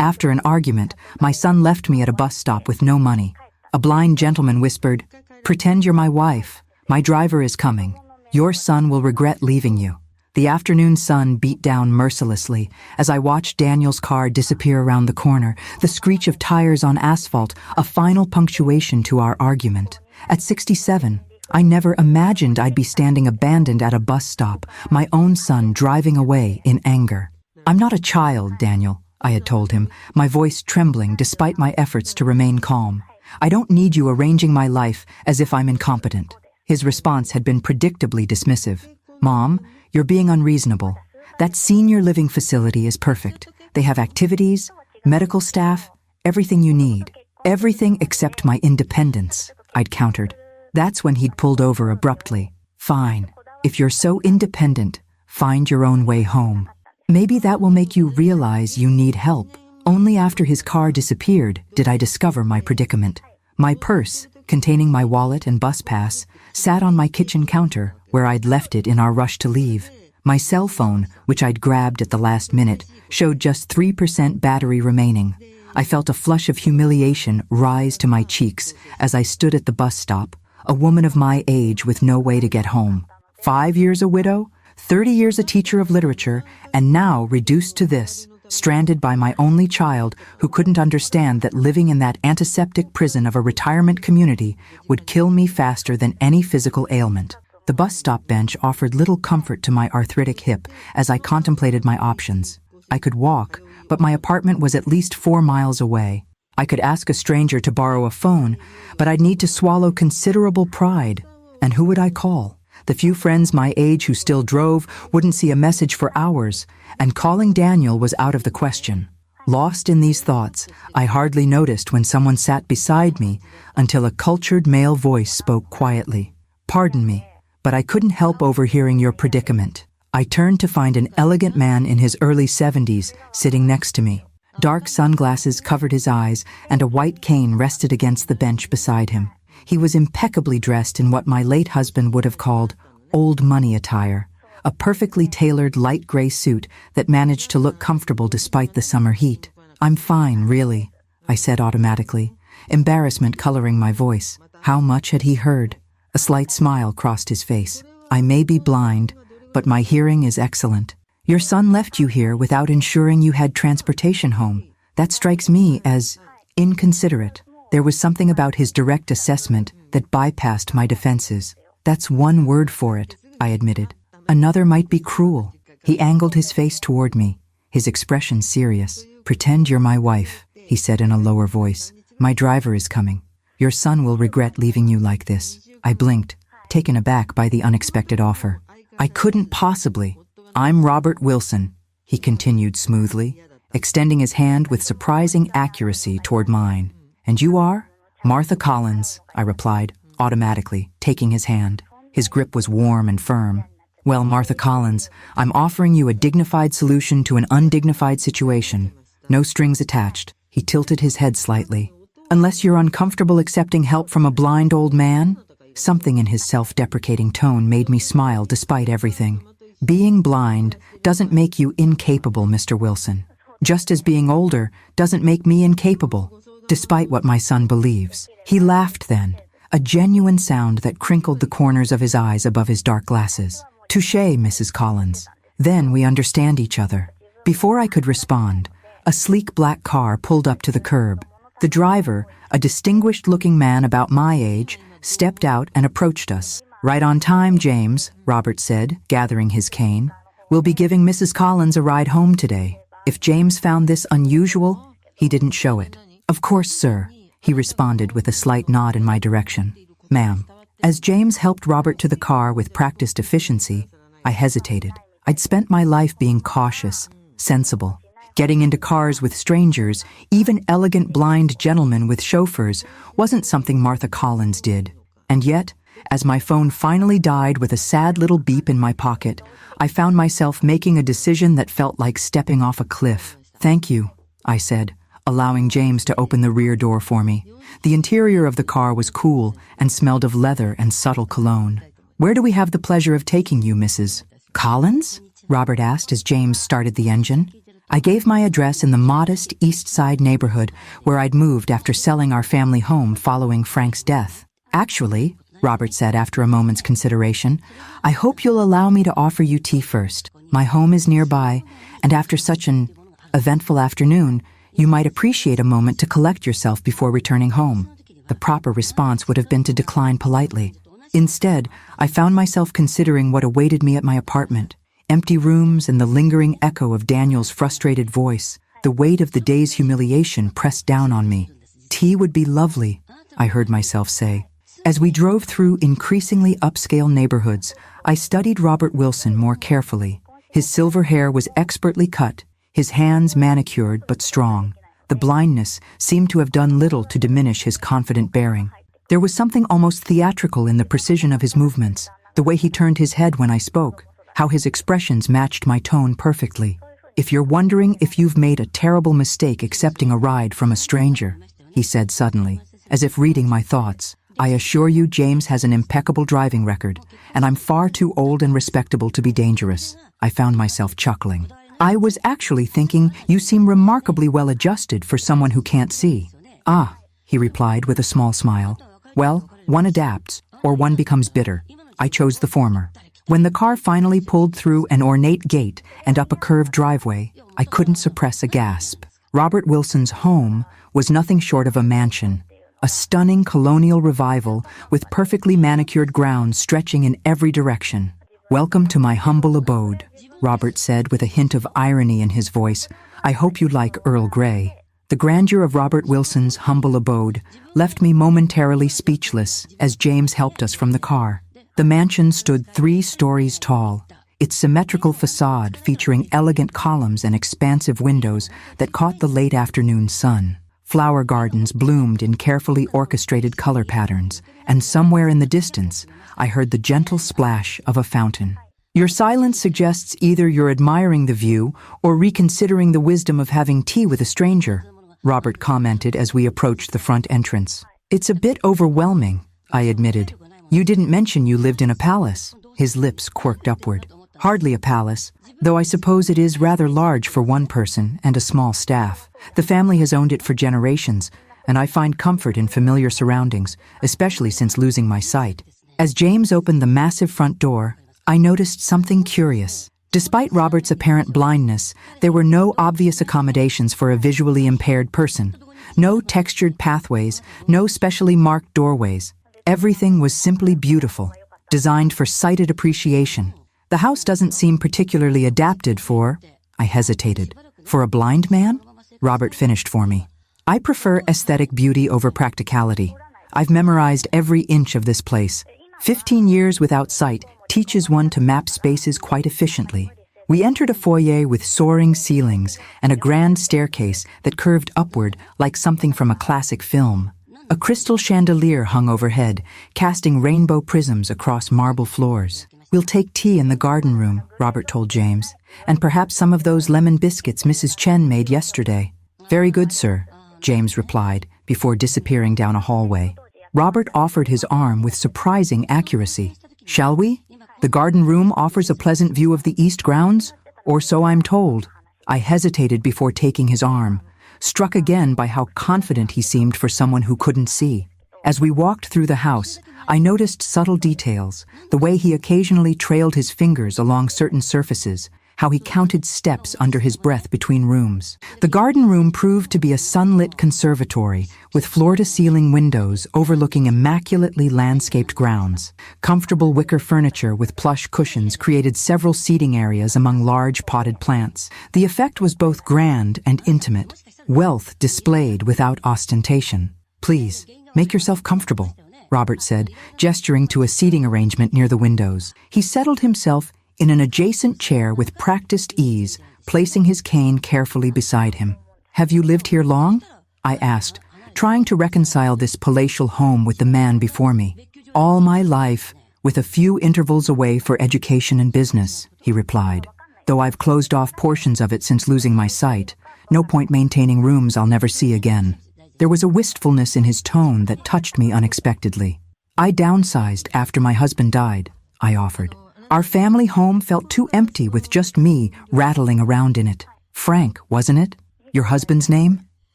After an argument, my son left me at a bus stop with no money. A blind gentleman whispered, "Pretend you're my wife. My driver is coming. Your son will regret leaving you." The afternoon sun beat down mercilessly as I watched Daniel's car disappear around the corner, the screech of tires on asphalt, a final punctuation to our argument. At 67, I never imagined I'd be standing abandoned at a bus stop, my own son driving away in anger. "I'm not a child, Daniel," I had told him, my voice trembling despite my efforts to remain calm. "I don't need you arranging my life as if I'm incompetent." His response had been predictably dismissive. "Mom, you're being unreasonable. That senior living facility is perfect. They have activities, medical staff, everything you need. Everything except my independence," I'd countered. That's when he'd pulled over abruptly. "Fine. If you're so independent, find your own way home. Maybe that will make you realize you need help." Only after his car disappeared did I discover my predicament. My purse, containing my wallet and bus pass, sat on my kitchen counter where I'd left it in our rush to leave. My cell phone, which I'd grabbed at the last minute, showed just 3% battery remaining. I felt a flush of humiliation rise to my cheeks as I stood at the bus stop, a woman of my age with no way to get home. 5 years a widow, 30 years a teacher of literature, and now reduced to this, stranded by my only child who couldn't understand that living in that antiseptic prison of a retirement community would kill me faster than any physical ailment. The bus stop bench offered little comfort to my arthritic hip as I contemplated my options. I could walk, but my apartment was at least 4 miles away. I could ask a stranger to borrow a phone, but I'd need to swallow considerable pride. And who would I call? The few friends my age who still drove wouldn't see a message for hours, and calling Daniel was out of the question. Lost in these thoughts, I hardly noticed when someone sat beside me until a cultured male voice spoke quietly. "Pardon me, but I couldn't help overhearing your predicament." I turned to find an elegant man in his early 70s sitting next to me. Dark sunglasses covered his eyes, and a white cane rested against the bench beside him. He was impeccably dressed in what my late husband would have called old money attire, a perfectly tailored light gray suit that managed to look comfortable despite the summer heat. "I'm fine, really," I said automatically, embarrassment coloring my voice. How much had he heard? A slight smile crossed his face. "I may be blind, but my hearing is excellent. Your son left you here without ensuring you had transportation home. That strikes me as inconsiderate." There was something about his direct assessment that bypassed my defenses. "That's one word for it," I admitted. "Another might be cruel." He angled his face toward me, his expression serious. "Pretend you're my wife," he said in a lower voice. "My driver is coming. Your son will regret leaving you like this." I blinked, taken aback by the unexpected offer. "I couldn't possibly." "I'm Robert Wilson," he continued smoothly, extending his hand with surprising accuracy toward mine. "And you are?" "Martha Collins," I replied, automatically, taking his hand. His grip was warm and firm. "Well, Martha Collins, I'm offering you a dignified solution to an undignified situation. No strings attached." He tilted his head slightly. "Unless you're uncomfortable accepting help from a blind old man?" Something in his self-deprecating tone made me smile despite everything. "Being blind doesn't make you incapable, Mr. Wilson. Just as being older doesn't make me incapable, despite what my son believes." He laughed then, a genuine sound that crinkled the corners of his eyes above his dark glasses. "Touché, Mrs. Collins. Then we understand each other." Before I could respond, a sleek black car pulled up to the curb. The driver, a distinguished-looking man about my age, stepped out and approached us. "Right on time, James," Robert said, gathering his cane. "We'll be giving Mrs. Collins a ride home today." If James found this unusual, he didn't show it. "Of course, sir," he responded with a slight nod in my direction. "Ma'am." As James helped Robert to the car with practiced efficiency, I hesitated. I'd spent my life being cautious, sensible. Getting into cars with strangers, even elegant blind gentlemen with chauffeurs, wasn't something Martha Collins did. And yet, as my phone finally died with a sad little beep in my pocket, I found myself making a decision that felt like stepping off a cliff. "Thank you," I said, allowing James to open the rear door for me. The interior of the car was cool and smelled of leather and subtle cologne. "Where do we have the pleasure of taking you, Mrs. Collins?" Robert asked as James started the engine. I gave my address in the modest East Side neighborhood where I'd moved after selling our family home following Frank's death. Actually, Robert said after a moment's consideration, I hope you'll allow me to offer you tea first. My home is nearby, and after such an eventful afternoon, you might appreciate a moment to collect yourself before returning home. The proper response would have been to decline politely. Instead, I found myself considering what awaited me at my apartment. Empty rooms and the lingering echo of Daniel's frustrated voice. The weight of the day's humiliation pressed down on me. Tea would be lovely, I heard myself say. As we drove through increasingly upscale neighborhoods, I studied Robert Wilson more carefully. His silver hair was expertly cut, his hands manicured but strong. The blindness seemed to have done little to diminish his confident bearing. There was something almost theatrical in the precision of his movements, the way he turned his head when I spoke, how his expressions matched my tone perfectly. If you're wondering if you've made a terrible mistake accepting a ride from a stranger, he said suddenly, as if reading my thoughts, I assure you James has an impeccable driving record, and I'm far too old and respectable to be dangerous. I found myself chuckling. I was actually thinking you seem remarkably well adjusted for someone who can't see. Ah, he replied with a small smile. Well, one adapts, or one becomes bitter. I chose the former. When the car finally pulled through an ornate gate and up a curved driveway, I couldn't suppress a gasp. Robert Wilson's home was nothing short of a mansion. A stunning colonial revival with perfectly manicured grounds stretching in every direction. Welcome to my humble abode, Robert said with a hint of irony in his voice. I hope you like Earl Grey. The grandeur of Robert Wilson's humble abode left me momentarily speechless as James helped us from the car. The mansion stood 3 stories tall, its symmetrical facade featuring elegant columns and expansive windows that caught the late afternoon sun. Flower gardens bloomed in carefully orchestrated color patterns, and somewhere in the distance, I heard the gentle splash of a fountain. Your silence suggests either you're admiring the view or reconsidering the wisdom of having tea with a stranger, Robert commented as we approached the front entrance. It's a bit overwhelming, I admitted. You didn't mention you lived in a palace. His lips quirked upward. Hardly a palace, though I suppose it is rather large for one person and a small staff. The family has owned it for generations, and I find comfort in familiar surroundings, especially since losing my sight. As James opened the massive front door, I noticed something curious. Despite Robert's apparent blindness, there were no obvious accommodations for a visually impaired person. No textured pathways, no specially marked doorways. Everything was simply beautiful, designed for sighted appreciation. The house doesn't seem particularly adapted for, I hesitated, for a blind man? Robert finished for me. I prefer aesthetic beauty over practicality. I've memorized every inch of this place. 15 years without sight teaches one to map spaces quite efficiently. We entered a foyer with soaring ceilings and a grand staircase that curved upward like something from a classic film. A crystal chandelier hung overhead, casting rainbow prisms across marble floors. We'll take tea in the garden room, Robert told James, and perhaps some of those lemon biscuits Mrs. Chen made yesterday. Very good, sir, James replied, before disappearing down a hallway. Robert offered his arm with surprising accuracy. Shall we? The garden room offers a pleasant view of the east grounds, or so I'm told. I hesitated before taking his arm, struck again by how confident he seemed for someone who couldn't see. As we walked through the house, I noticed subtle details, the way he occasionally trailed his fingers along certain surfaces, how he counted steps under his breath between rooms. The garden room proved to be a sunlit conservatory with floor-to-ceiling windows overlooking immaculately landscaped grounds. Comfortable wicker furniture with plush cushions created several seating areas among large potted plants. The effect was both grand and intimate, wealth displayed without ostentation. Please, make yourself comfortable, Robert said, gesturing to a seating arrangement near the windows. He settled himself in an adjacent chair with practiced ease, placing his cane carefully beside him. Have you lived here long? I asked, trying to reconcile this palatial home with the man before me. All my life, with a few intervals away for education and business, he replied. Though I've closed off portions of it since losing my sight, no point maintaining rooms I'll never see again. There was a wistfulness in his tone that touched me unexpectedly. I downsized after my husband died, I offered. Our family home felt too empty with just me rattling around in it. Frank, wasn't it? Your husband's name?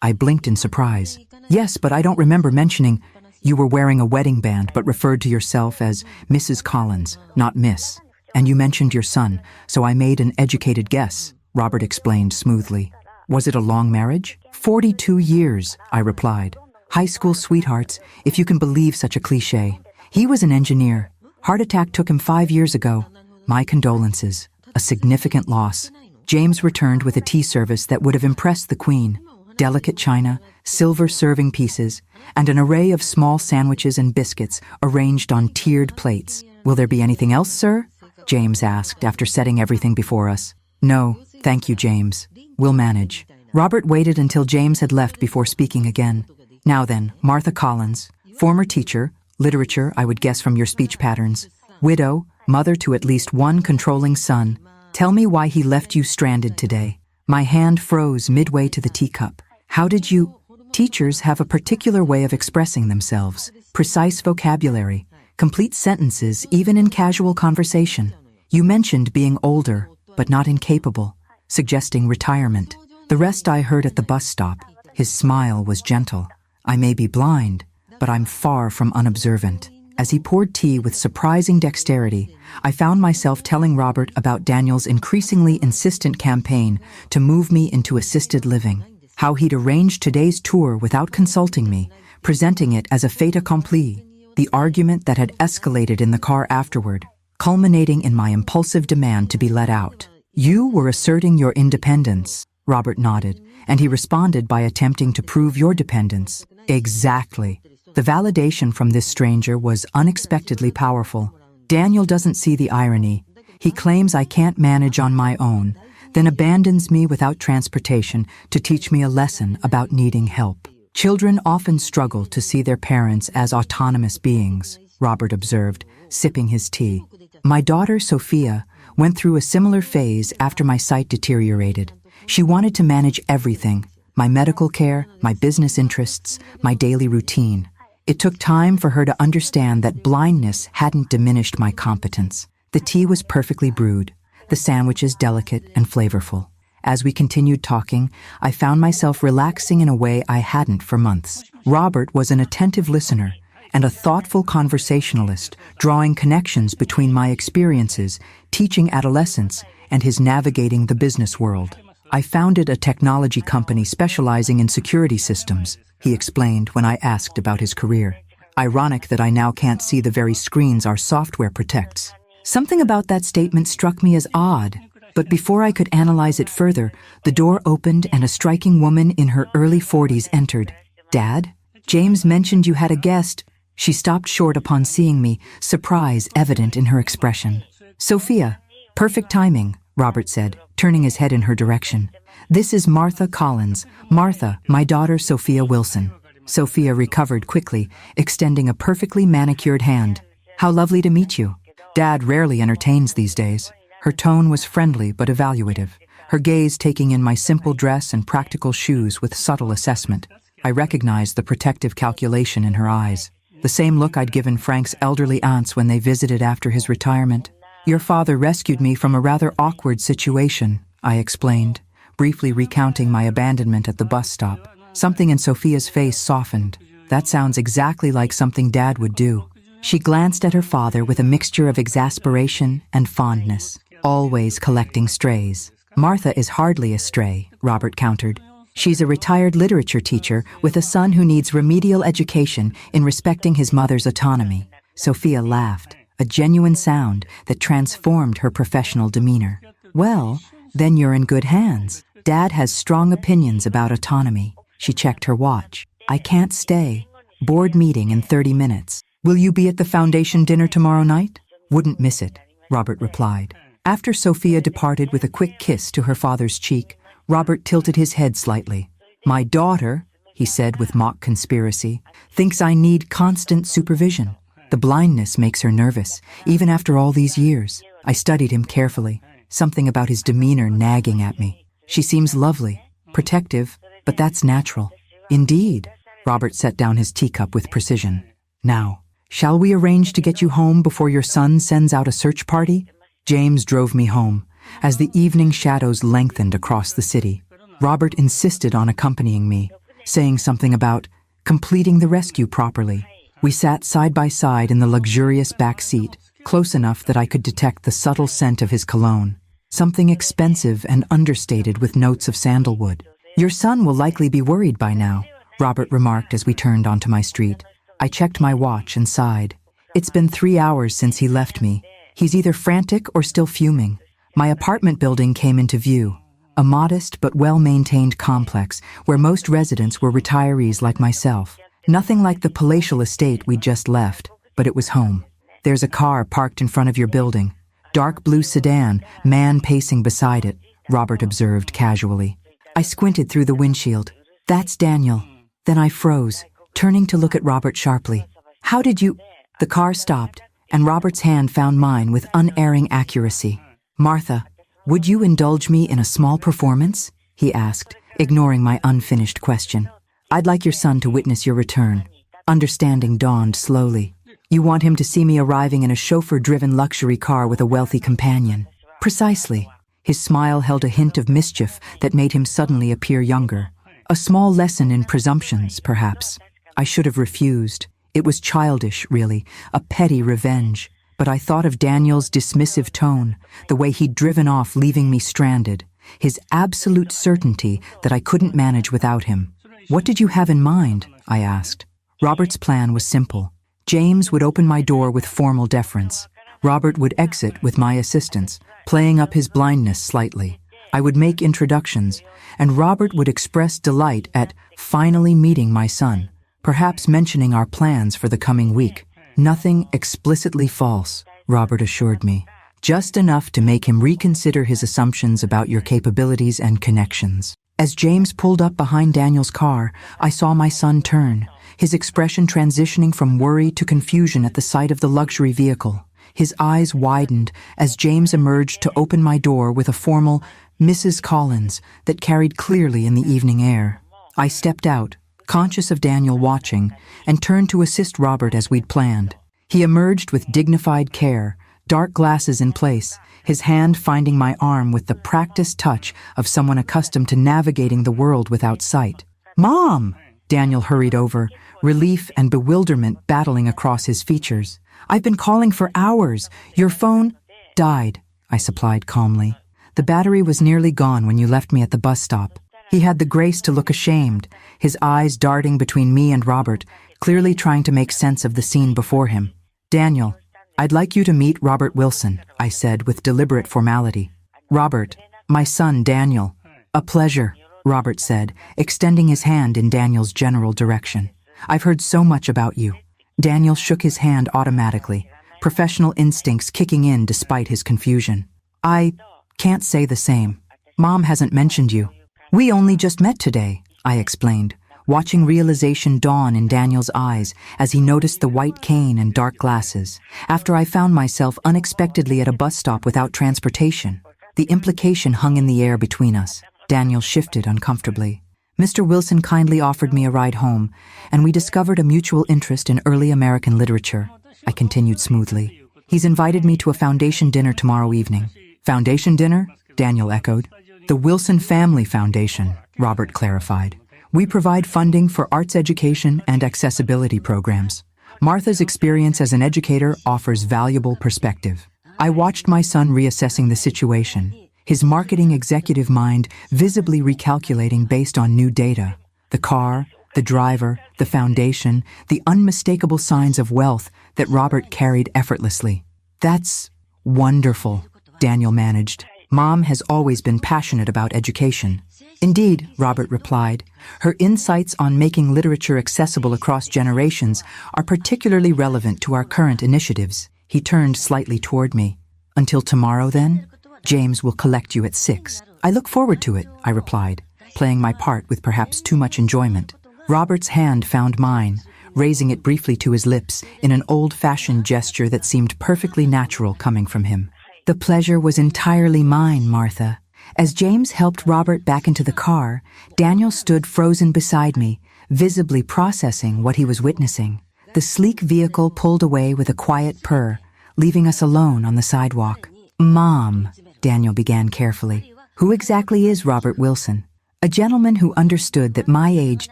I blinked in surprise. Yes, but I don't remember mentioning. You were wearing a wedding band but referred to yourself as Mrs. Collins, not Miss. And you mentioned your son, so I made an educated guess, Robert explained smoothly. Was it a long marriage? 42 years, I replied. High school sweethearts, if you can believe such a cliché. He was an engineer. Heart attack took him 5 years ago. My condolences. A significant loss. James returned with a tea service that would have impressed the Queen. Delicate china, silver serving pieces, and an array of small sandwiches and biscuits arranged on tiered plates. Will there be anything else, sir? James asked after setting everything before us. No, thank you, James. We'll manage. Robert waited until James had left before speaking again. Now then, Martha Collins, former teacher, literature, I would guess from your speech patterns, widow, mother to at least one controlling son. Tell me why he left you stranded today. My hand froze midway to the teacup. How did you... Teachers have a particular way of expressing themselves. Precise vocabulary. Complete sentences, even in casual conversation. You mentioned being older, but not incapable, suggesting retirement. The rest I heard at the bus stop. His smile was gentle. I may be blind, but I'm far from unobservant. As he poured tea with surprising dexterity, I found myself telling Robert about Daniel's increasingly insistent campaign to move me into assisted living, how he'd arranged today's tour without consulting me, presenting it as a fait accompli, the argument that had escalated in the car afterward, culminating in my impulsive demand to be let out. You were asserting your independence, Robert nodded, and he responded by attempting to prove your dependence. Exactly. The validation from this stranger was unexpectedly powerful. Daniel doesn't see the irony. He claims I can't manage on my own, then abandons me without transportation to teach me a lesson about needing help. Children often struggle to see their parents as autonomous beings, Robert observed, sipping his tea. My daughter, Sophia, went through a similar phase after my sight deteriorated. She wanted to manage everything, my medical care, my business interests, my daily routine. It took time for her to understand that blindness hadn't diminished my competence. The tea was perfectly brewed, the sandwiches delicate and flavorful. As we continued talking, I found myself relaxing in a way I hadn't for months. Robert was an attentive listener and a thoughtful conversationalist, drawing connections between my experiences, teaching adolescence, and his navigating the business world. I founded a technology company specializing in security systems, he explained when I asked about his career. Ironic that I now can't see the very screens our software protects. Something about that statement struck me as odd, but before I could analyze it further, the door opened and a striking woman in her early 40s entered. Dad? James mentioned you had a guest. She stopped short upon seeing me, surprise evident in her expression. Sophia. Perfect timing, Robert said, turning his head in her direction. This is Martha Collins. Martha, my daughter Sophia Wilson. Sophia recovered quickly, extending a perfectly manicured hand. How lovely to meet you. Dad rarely entertains these days. Her tone was friendly but evaluative, her gaze taking in my simple dress and practical shoes with subtle assessment. I recognized the protective calculation in her eyes, the same look I'd given Frank's elderly aunts when they visited after his retirement. Your father rescued me from a rather awkward situation, I explained, briefly recounting my abandonment at the bus stop. Something in Sophia's face softened. That sounds exactly like something Dad would do. She glanced at her father with a mixture of exasperation and fondness, always collecting strays. Martha is hardly a stray, Robert countered. She's a retired literature teacher with a son who needs remedial education in respecting his mother's autonomy. Sophia laughed, a genuine sound that transformed her professional demeanor. Well, then you're in good hands. Dad has strong opinions about autonomy. She checked her watch. I can't stay. Board meeting in 30 minutes. Will you be at the foundation dinner tomorrow night? Wouldn't miss it, Robert replied. After Sophia departed with a quick kiss to her father's cheek, Robert tilted his head slightly. My daughter, he said with mock conspiracy, thinks I need constant supervision. The blindness makes her nervous, even after all these years. I studied him carefully, something about his demeanor nagging at me. She seems lovely, protective, but that's natural. Indeed, Robert set down his teacup with precision. Now, shall we arrange to get you home before your son sends out a search party? James drove me home, As the evening shadows lengthened across the city, Robert insisted on accompanying me, saying something about completing the rescue properly. We sat side by side in the luxurious back seat, close enough that I could detect the subtle scent of his cologne, something expensive and understated with notes of sandalwood. "Your son will likely be worried by now," Robert remarked as we turned onto my street. I checked my watch and sighed. It's been 3 hours since he left me. He's either frantic or still fuming. My apartment building came into view, a modest but well-maintained complex where most residents were retirees like myself. Nothing like the palatial estate we'd just left, but it was home. "There's a car parked in front of your building. Dark blue sedan, man pacing beside it," Robert observed casually. I squinted through the windshield. "That's Daniel." Then I froze, turning to look at Robert sharply. "How did you—" The car stopped, and Robert's hand found mine with unerring accuracy. "Martha, would you indulge me in a small performance?" he asked, ignoring my unfinished question. "I'd like your son to witness your return." Understanding dawned slowly. "You want him to see me arriving in a chauffeur-driven luxury car with a wealthy companion." "Precisely." His smile held a hint of mischief that made him suddenly appear younger. A small lesson in presumptions, perhaps. I should have refused. It was childish, really, a petty revenge. But I thought of Daniel's dismissive tone, the way he'd driven off leaving me stranded, his absolute certainty that I couldn't manage without him. "What did you have in mind?" I asked. Robert's plan was simple. James would open my door with formal deference. Robert would exit with my assistance, playing up his blindness slightly. I would make introductions, and Robert would express delight at finally meeting my son, perhaps mentioning our plans for the coming week. "Nothing explicitly false," Robert assured me. "Just enough to make him reconsider his assumptions about your capabilities and connections." As James pulled up behind Daniel's car, I saw my son turn, his expression transitioning from worry to confusion at the sight of the luxury vehicle. His eyes widened as James emerged to open my door with a formal "Mrs. Collins" that carried clearly in the evening air. I stepped out, conscious of Daniel watching, and turned to assist Robert as we'd planned. He emerged with dignified care, dark glasses in place, his hand finding my arm with the practiced touch of someone accustomed to navigating the world without sight. "Mom!" Daniel hurried over, relief and bewilderment battling across his features. "I've been calling for hours. Your phone—" "Died," I supplied calmly. "The battery was nearly gone when you left me at the bus stop." He had the grace to look ashamed, his eyes darting between me and Robert, clearly trying to make sense of the scene before him. "Daniel, I'd like you to meet Robert Wilson," I said with deliberate formality. "Robert, my son Daniel." "A pleasure," Robert said, extending his hand in Daniel's general direction. "I've heard so much about you." Daniel shook his hand automatically, professional instincts kicking in despite his confusion. "I can't say the same. Mom hasn't mentioned you." "We only just met today," I explained, watching realization dawn in Daniel's eyes as he noticed the white cane and dark glasses, after I found myself unexpectedly at a bus stop without transportation. The implication hung in the air between us. Daniel shifted uncomfortably. "Mr. Wilson kindly offered me a ride home, and we discovered a mutual interest in early American literature," I continued smoothly. "He's invited me to a foundation dinner tomorrow evening." "Foundation dinner?" Daniel echoed. "The Wilson Family Foundation," Robert clarified. "We provide funding for arts education and accessibility programs. Martha's experience as an educator offers valuable perspective." I watched my son reassessing the situation, his marketing executive mind visibly recalculating based on new data. The car, the driver, the foundation, the unmistakable signs of wealth that Robert carried effortlessly. "That's wonderful," Daniel managed. "Mom has always been passionate about education." "Indeed," Robert replied. "Her insights on making literature accessible across generations are particularly relevant to our current initiatives." He turned slightly toward me. "Until tomorrow, then? James will collect you at 6. "I look forward to it," I replied, playing my part with perhaps too much enjoyment. Robert's hand found mine, raising it briefly to his lips in an old-fashioned gesture that seemed perfectly natural coming from him. "The pleasure was entirely mine, Martha." As James helped Robert back into the car, Daniel stood frozen beside me, visibly processing what he was witnessing. The sleek vehicle pulled away with a quiet purr, leaving us alone on the sidewalk. "Mom," Daniel began carefully. Who exactly is Robert Wilson? A gentleman who understood that my age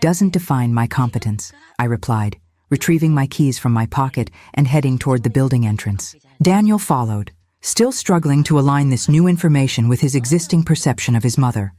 doesn't define my competence, I replied, retrieving my keys from my pocket and heading toward the building entrance. Daniel followed, still struggling to align this new information with his existing perception of his mother.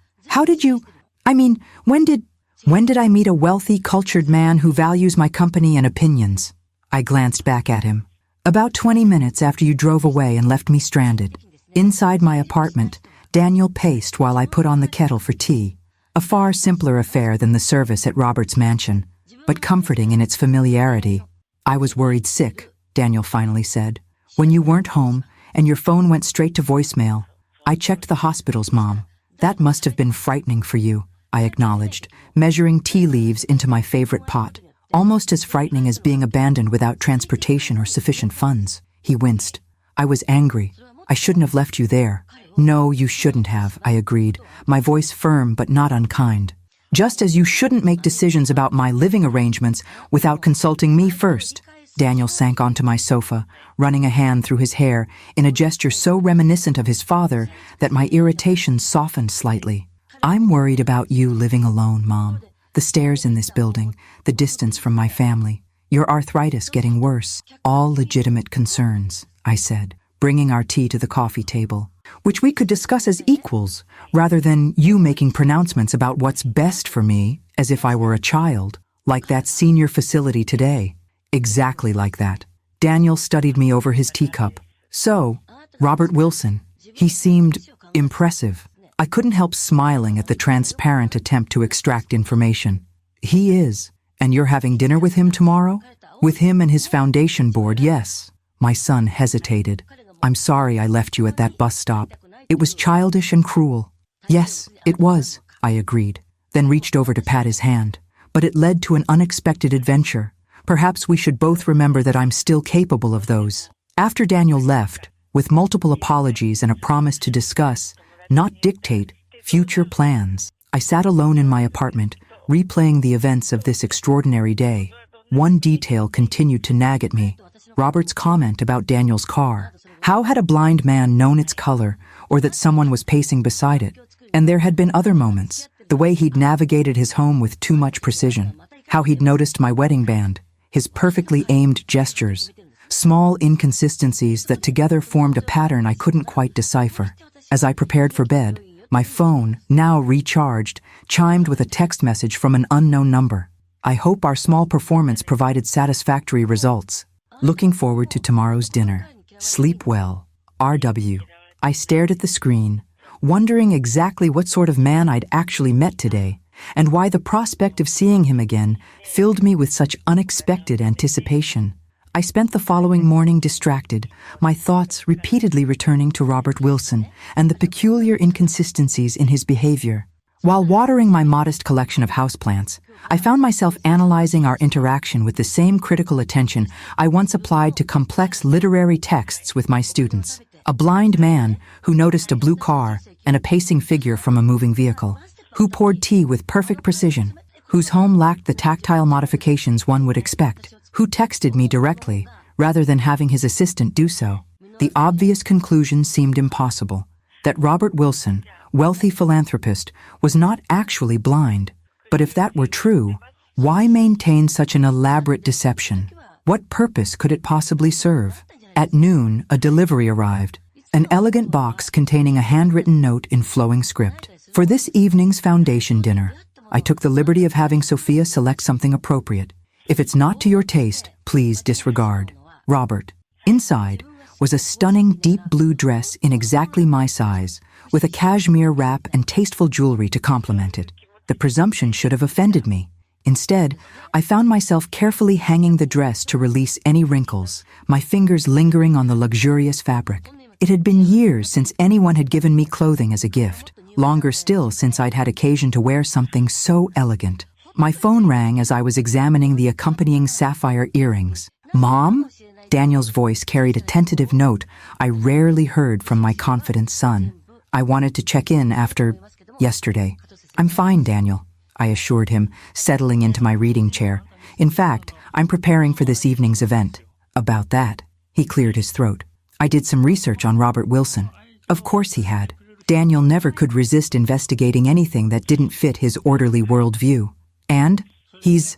When did I meet a wealthy, cultured man who values my company and opinions? I glanced back at him. About 20 minutes after you drove away and left me stranded. Inside my apartment, Daniel paced while I put on the kettle for tea. A far simpler affair than the service at Robert's mansion, but comforting in its familiarity. I was worried sick, Daniel finally said. When you weren't home and your phone went straight to voicemail, I checked the hospitals, Mom. That must have been frightening for you, I acknowledged, measuring tea leaves into my favorite pot. Almost as frightening as being abandoned without transportation or sufficient funds. He winced. I was angry. I shouldn't have left you there. No, you shouldn't have, I agreed, my voice firm but not unkind. Just as you shouldn't make decisions about my living arrangements without consulting me first. Daniel sank onto my sofa, running a hand through his hair in a gesture so reminiscent of his father that my irritation softened slightly. I'm worried about you living alone, Mom. The stairs in this building, the distance from my family, your arthritis getting worse, all legitimate concerns, I said, bringing our tea to the coffee table, which we could discuss as equals, rather than you making pronouncements about what's best for me as if I were a child, like that senior facility today. Exactly like that. Daniel studied me over his teacup. So, Robert Wilson, he seemed impressive. I couldn't help smiling at the transparent attempt to extract information. He is. And you're having dinner with him tomorrow? With him and his foundation board, yes. My son hesitated. I'm sorry I left you at that bus stop. It was childish and cruel. Yes, it was, I agreed, then reached over to pat his hand. But it led to an unexpected adventure. Perhaps we should both remember that I'm still capable of those. After Daniel left, with multiple apologies and a promise to discuss, not dictate, future plans, I sat alone in my apartment, replaying the events of this extraordinary day. One detail continued to nag at me. Robert's comment about Daniel's car. How had a blind man known its color, or that someone was pacing beside it? And there had been other moments. The way he'd navigated his home with too much precision. How he'd noticed my wedding band. His perfectly aimed gestures. Small inconsistencies that together formed a pattern I couldn't quite decipher. As I prepared for bed, my phone, now recharged, chimed with a text message from an unknown number. I hope our small performance provided satisfactory results. Looking forward to tomorrow's dinner. Sleep well. RW. I stared at the screen, wondering exactly what sort of man I'd actually met today, and why the prospect of seeing him again filled me with such unexpected anticipation. I spent the following morning distracted, my thoughts repeatedly returning to Robert Wilson and the peculiar inconsistencies in his behavior. While watering my modest collection of houseplants, I found myself analyzing our interaction with the same critical attention I once applied to complex literary texts with my students. A blind man who noticed a blue car and a pacing figure from a moving vehicle, who poured tea with perfect precision, whose home lacked the tactile modifications one would expect, who texted me directly, rather than having his assistant do so. The obvious conclusion seemed impossible, that Robert Wilson, wealthy philanthropist, was not actually blind. But if that were true, why maintain such an elaborate deception? What purpose could it possibly serve? At noon, a delivery arrived, an elegant box containing a handwritten note in flowing script. For this evening's foundation dinner, I took the liberty of having Sophia select something appropriate. If it's not to your taste, please disregard. Robert. Inside was a stunning deep blue dress in exactly my size, with a cashmere wrap and tasteful jewelry to complement it. The presumption should have offended me. Instead, I found myself carefully hanging the dress to release any wrinkles, my fingers lingering on the luxurious fabric. It had been years since anyone had given me clothing as a gift, longer still since I'd had occasion to wear something so elegant. My phone rang as I was examining the accompanying sapphire earrings. Mom? Daniel's voice carried a tentative note I rarely heard from my confident son. I wanted to check in after yesterday. I'm fine, Daniel, I assured him, settling into my reading chair. In fact, I'm preparing for this evening's event. About that, he cleared his throat. I did some research on Robert Wilson. Of course he had. Daniel never could resist investigating anything that didn't fit his orderly worldview. And he's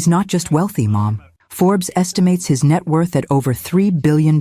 not just wealthy, Mom. Forbes estimates his net worth at over $3 billion.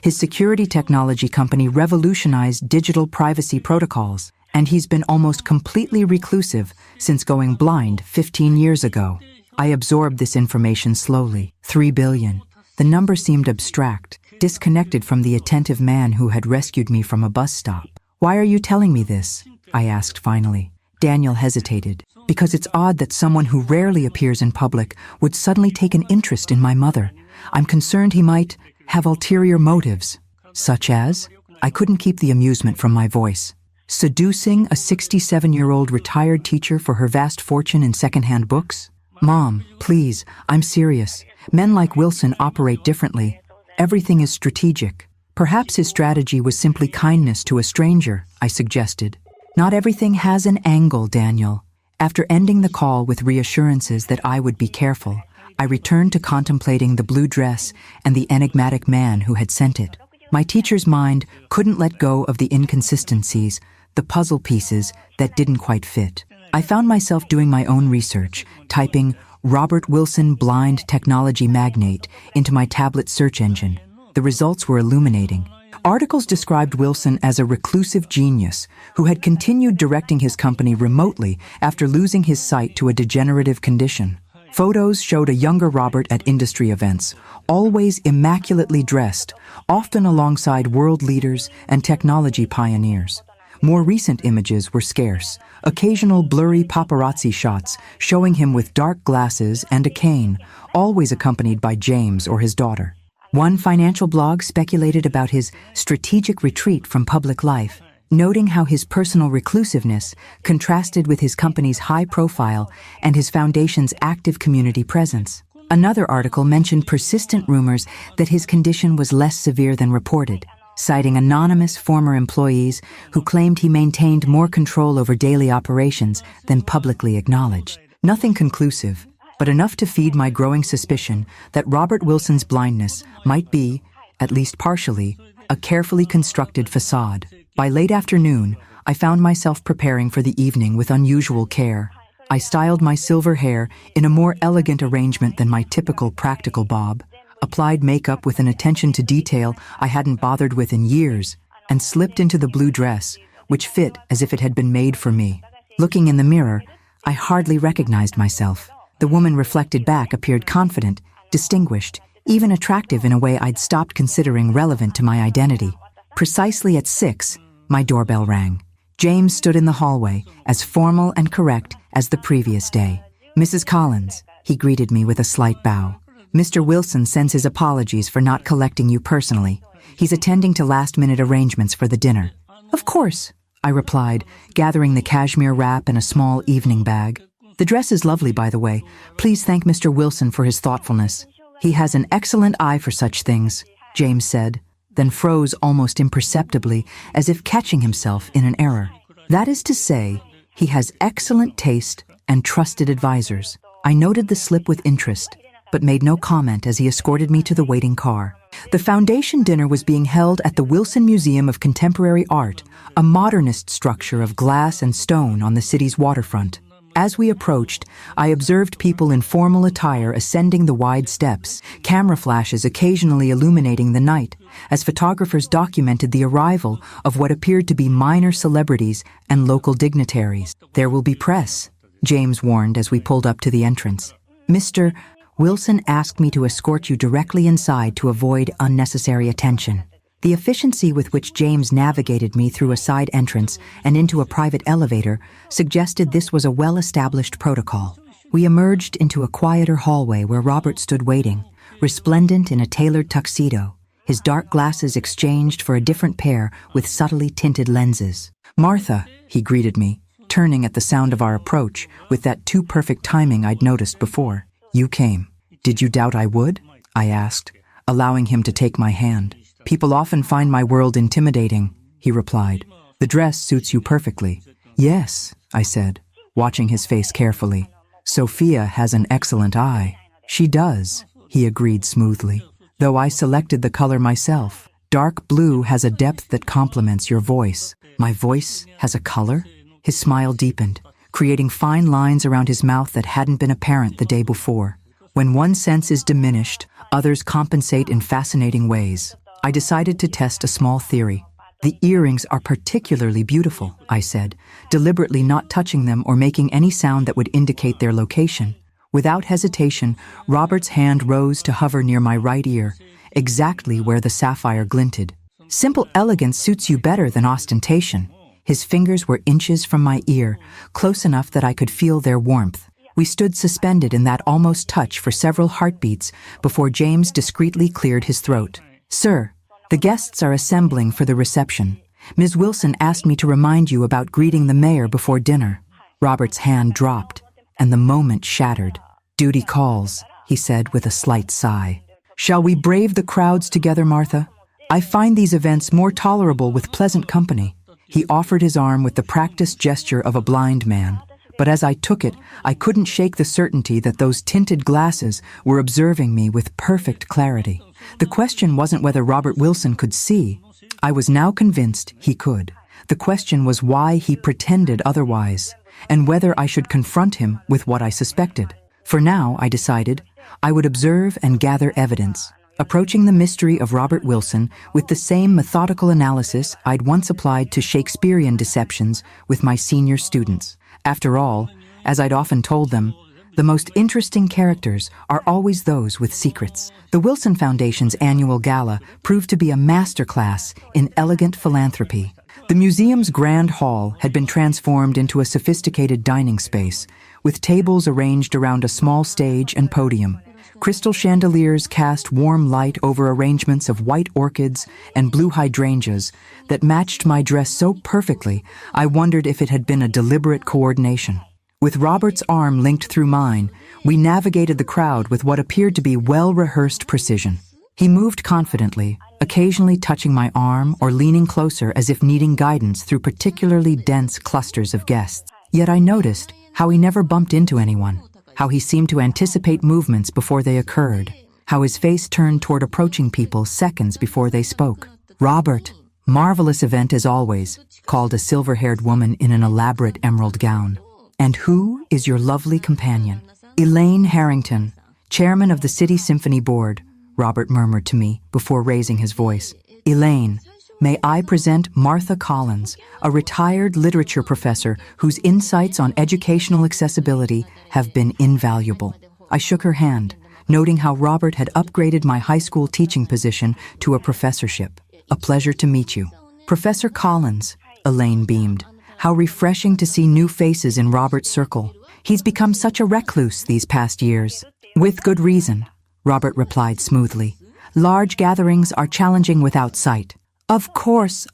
His security technology company revolutionized digital privacy protocols, and he's been almost completely reclusive since going blind 15 years ago. I absorbed this information slowly. 3 billion. The number seemed abstract, disconnected from the attentive man who had rescued me from a bus stop. Why are you telling me this? I asked finally. Daniel hesitated. Because it's odd that someone who rarely appears in public would suddenly take an interest in my mother. I'm concerned he might have ulterior motives. Such as? I couldn't keep the amusement from my voice. Seducing a 67-year-old retired teacher for her vast fortune in secondhand books? Mom, please, I'm serious. Men like Wilson operate differently. Everything is strategic. Perhaps his strategy was simply kindness to a stranger, I suggested. Not everything has an angle, Daniel. After ending the call with reassurances that I would be careful, I returned to contemplating the blue dress and the enigmatic man who had sent it. My teacher's mind couldn't let go of the inconsistencies, the puzzle pieces that didn't quite fit. I found myself doing my own research, typing Robert Wilson blind technology magnate into my tablet search engine. The results were illuminating. Articles described Wilson as a reclusive genius who had continued directing his company remotely after losing his sight to a degenerative condition. Photos showed a younger Robert at industry events, always immaculately dressed, often alongside world leaders and technology pioneers. More recent images were scarce, occasional blurry paparazzi shots showing him with dark glasses and a cane, always accompanied by James or his daughter. One financial blog speculated about his strategic retreat from public life, noting how his personal reclusiveness contrasted with his company's high profile and his foundation's active community presence. Another article mentioned persistent rumors that his condition was less severe than reported, citing anonymous former employees who claimed he maintained more control over daily operations than publicly acknowledged. Nothing conclusive, but enough to feed my growing suspicion that Robert Wilson's blindness might be, at least partially, a carefully constructed facade. By late afternoon, I found myself preparing for the evening with unusual care. I styled my silver hair in a more elegant arrangement than my typical practical bob, applied makeup with an attention to detail I hadn't bothered with in years, and slipped into the blue dress, which fit as if it had been made for me. Looking in the mirror, I hardly recognized myself. The woman reflected back appeared confident, distinguished, even attractive in a way I'd stopped considering relevant to my identity. Precisely at 6, my doorbell rang. James stood in the hallway, as formal and correct as the previous day. Mrs. Collins, he greeted me with a slight bow. Mr. Wilson sends his apologies for not collecting you personally. He's attending to last-minute arrangements for the dinner. Of course, I replied, gathering the cashmere wrap in a small evening bag. The dress is lovely, by the way. Please thank Mr. Wilson for his thoughtfulness. He has an excellent eye for such things, James said, then froze almost imperceptibly, as if catching himself in an error. That is to say, he has excellent taste and trusted advisors. I noted the slip with interest, but made no comment as he escorted me to the waiting car. The foundation dinner was being held at the Wilson Museum of Contemporary Art, a modernist structure of glass and stone on the city's waterfront. As we approached, I observed people in formal attire ascending the wide steps, camera flashes occasionally illuminating the night, as photographers documented the arrival of what appeared to be minor celebrities and local dignitaries. There will be press, James warned as we pulled up to the entrance. Mr. Wilson asked me to escort you directly inside to avoid unnecessary attention. The efficiency with which James navigated me through a side entrance and into a private elevator suggested this was a well-established protocol. We emerged into a quieter hallway where Robert stood waiting, resplendent in a tailored tuxedo, his dark glasses exchanged for a different pair with subtly tinted lenses. Martha, he greeted me, turning at the sound of our approach with that too-perfect timing I'd noticed before. You came. Did you doubt I would? I asked, allowing him to take my hand. People often find my world intimidating, he replied. The dress suits you perfectly. Yes, I said, watching his face carefully. Sophia has an excellent eye. She does, he agreed smoothly, though I selected the color myself. Dark blue has a depth that complements your voice. My voice has a color? His smile deepened, creating fine lines around his mouth that hadn't been apparent the day before. When one sense is diminished, others compensate in fascinating ways. I decided to test a small theory. The earrings are particularly beautiful, I said, deliberately not touching them or making any sound that would indicate their location. Without hesitation, Robert's hand rose to hover near my right ear, exactly where the sapphire glinted. Simple elegance suits you better than ostentation. His fingers were inches from my ear, close enough that I could feel their warmth. We stood suspended in that almost touch for several heartbeats before James discreetly cleared his throat. "Sir, the guests are assembling for the reception. Ms. Wilson asked me to remind you about greeting the mayor before dinner." Robert's hand dropped, and the moment shattered. "Duty calls," he said with a slight sigh. "Shall we brave the crowds together, Martha? I find these events more tolerable with pleasant company." He offered his arm with the practiced gesture of a blind man. But as I took it, I couldn't shake the certainty that those tinted glasses were observing me with perfect clarity. The question wasn't whether Robert Wilson could see. I was now convinced he could. The question was why he pretended otherwise, and whether I should confront him with what I suspected. For now, I decided, I would observe and gather evidence, approaching the mystery of Robert Wilson with the same methodical analysis I'd once applied to Shakespearean deceptions with my senior students. After all, as I'd often told them, the most interesting characters are always those with secrets. The Wilson Foundation's annual gala proved to be a masterclass in elegant philanthropy. The museum's grand hall had been transformed into a sophisticated dining space, with tables arranged around a small stage and podium. Crystal chandeliers cast warm light over arrangements of white orchids and blue hydrangeas that matched my dress so perfectly I wondered if it had been a deliberate coordination. With Robert's arm linked through mine, we navigated the crowd with what appeared to be well-rehearsed precision. He moved confidently, occasionally touching my arm or leaning closer as if needing guidance through particularly dense clusters of guests. Yet I noticed how he never bumped into anyone, how he seemed to anticipate movements before they occurred, how his face turned toward approaching people seconds before they spoke. "Robert, marvelous event as always," called a silver-haired woman in an elaborate emerald gown. "And who is your lovely companion?" "Elaine Harrington, chairman of the City Symphony Board," Robert murmured to me before raising his voice. "Elaine, may I present Martha Collins, a retired literature professor whose insights on educational accessibility have been invaluable." I shook her hand, noting how Robert had upgraded my high school teaching position to a professorship. "A pleasure to meet you." "Professor Collins," Elaine beamed. "How refreshing to see new faces in Robert's circle. He's become such a recluse these past years." "With good reason," Robert replied smoothly. "Large gatherings are challenging without sight." Of course,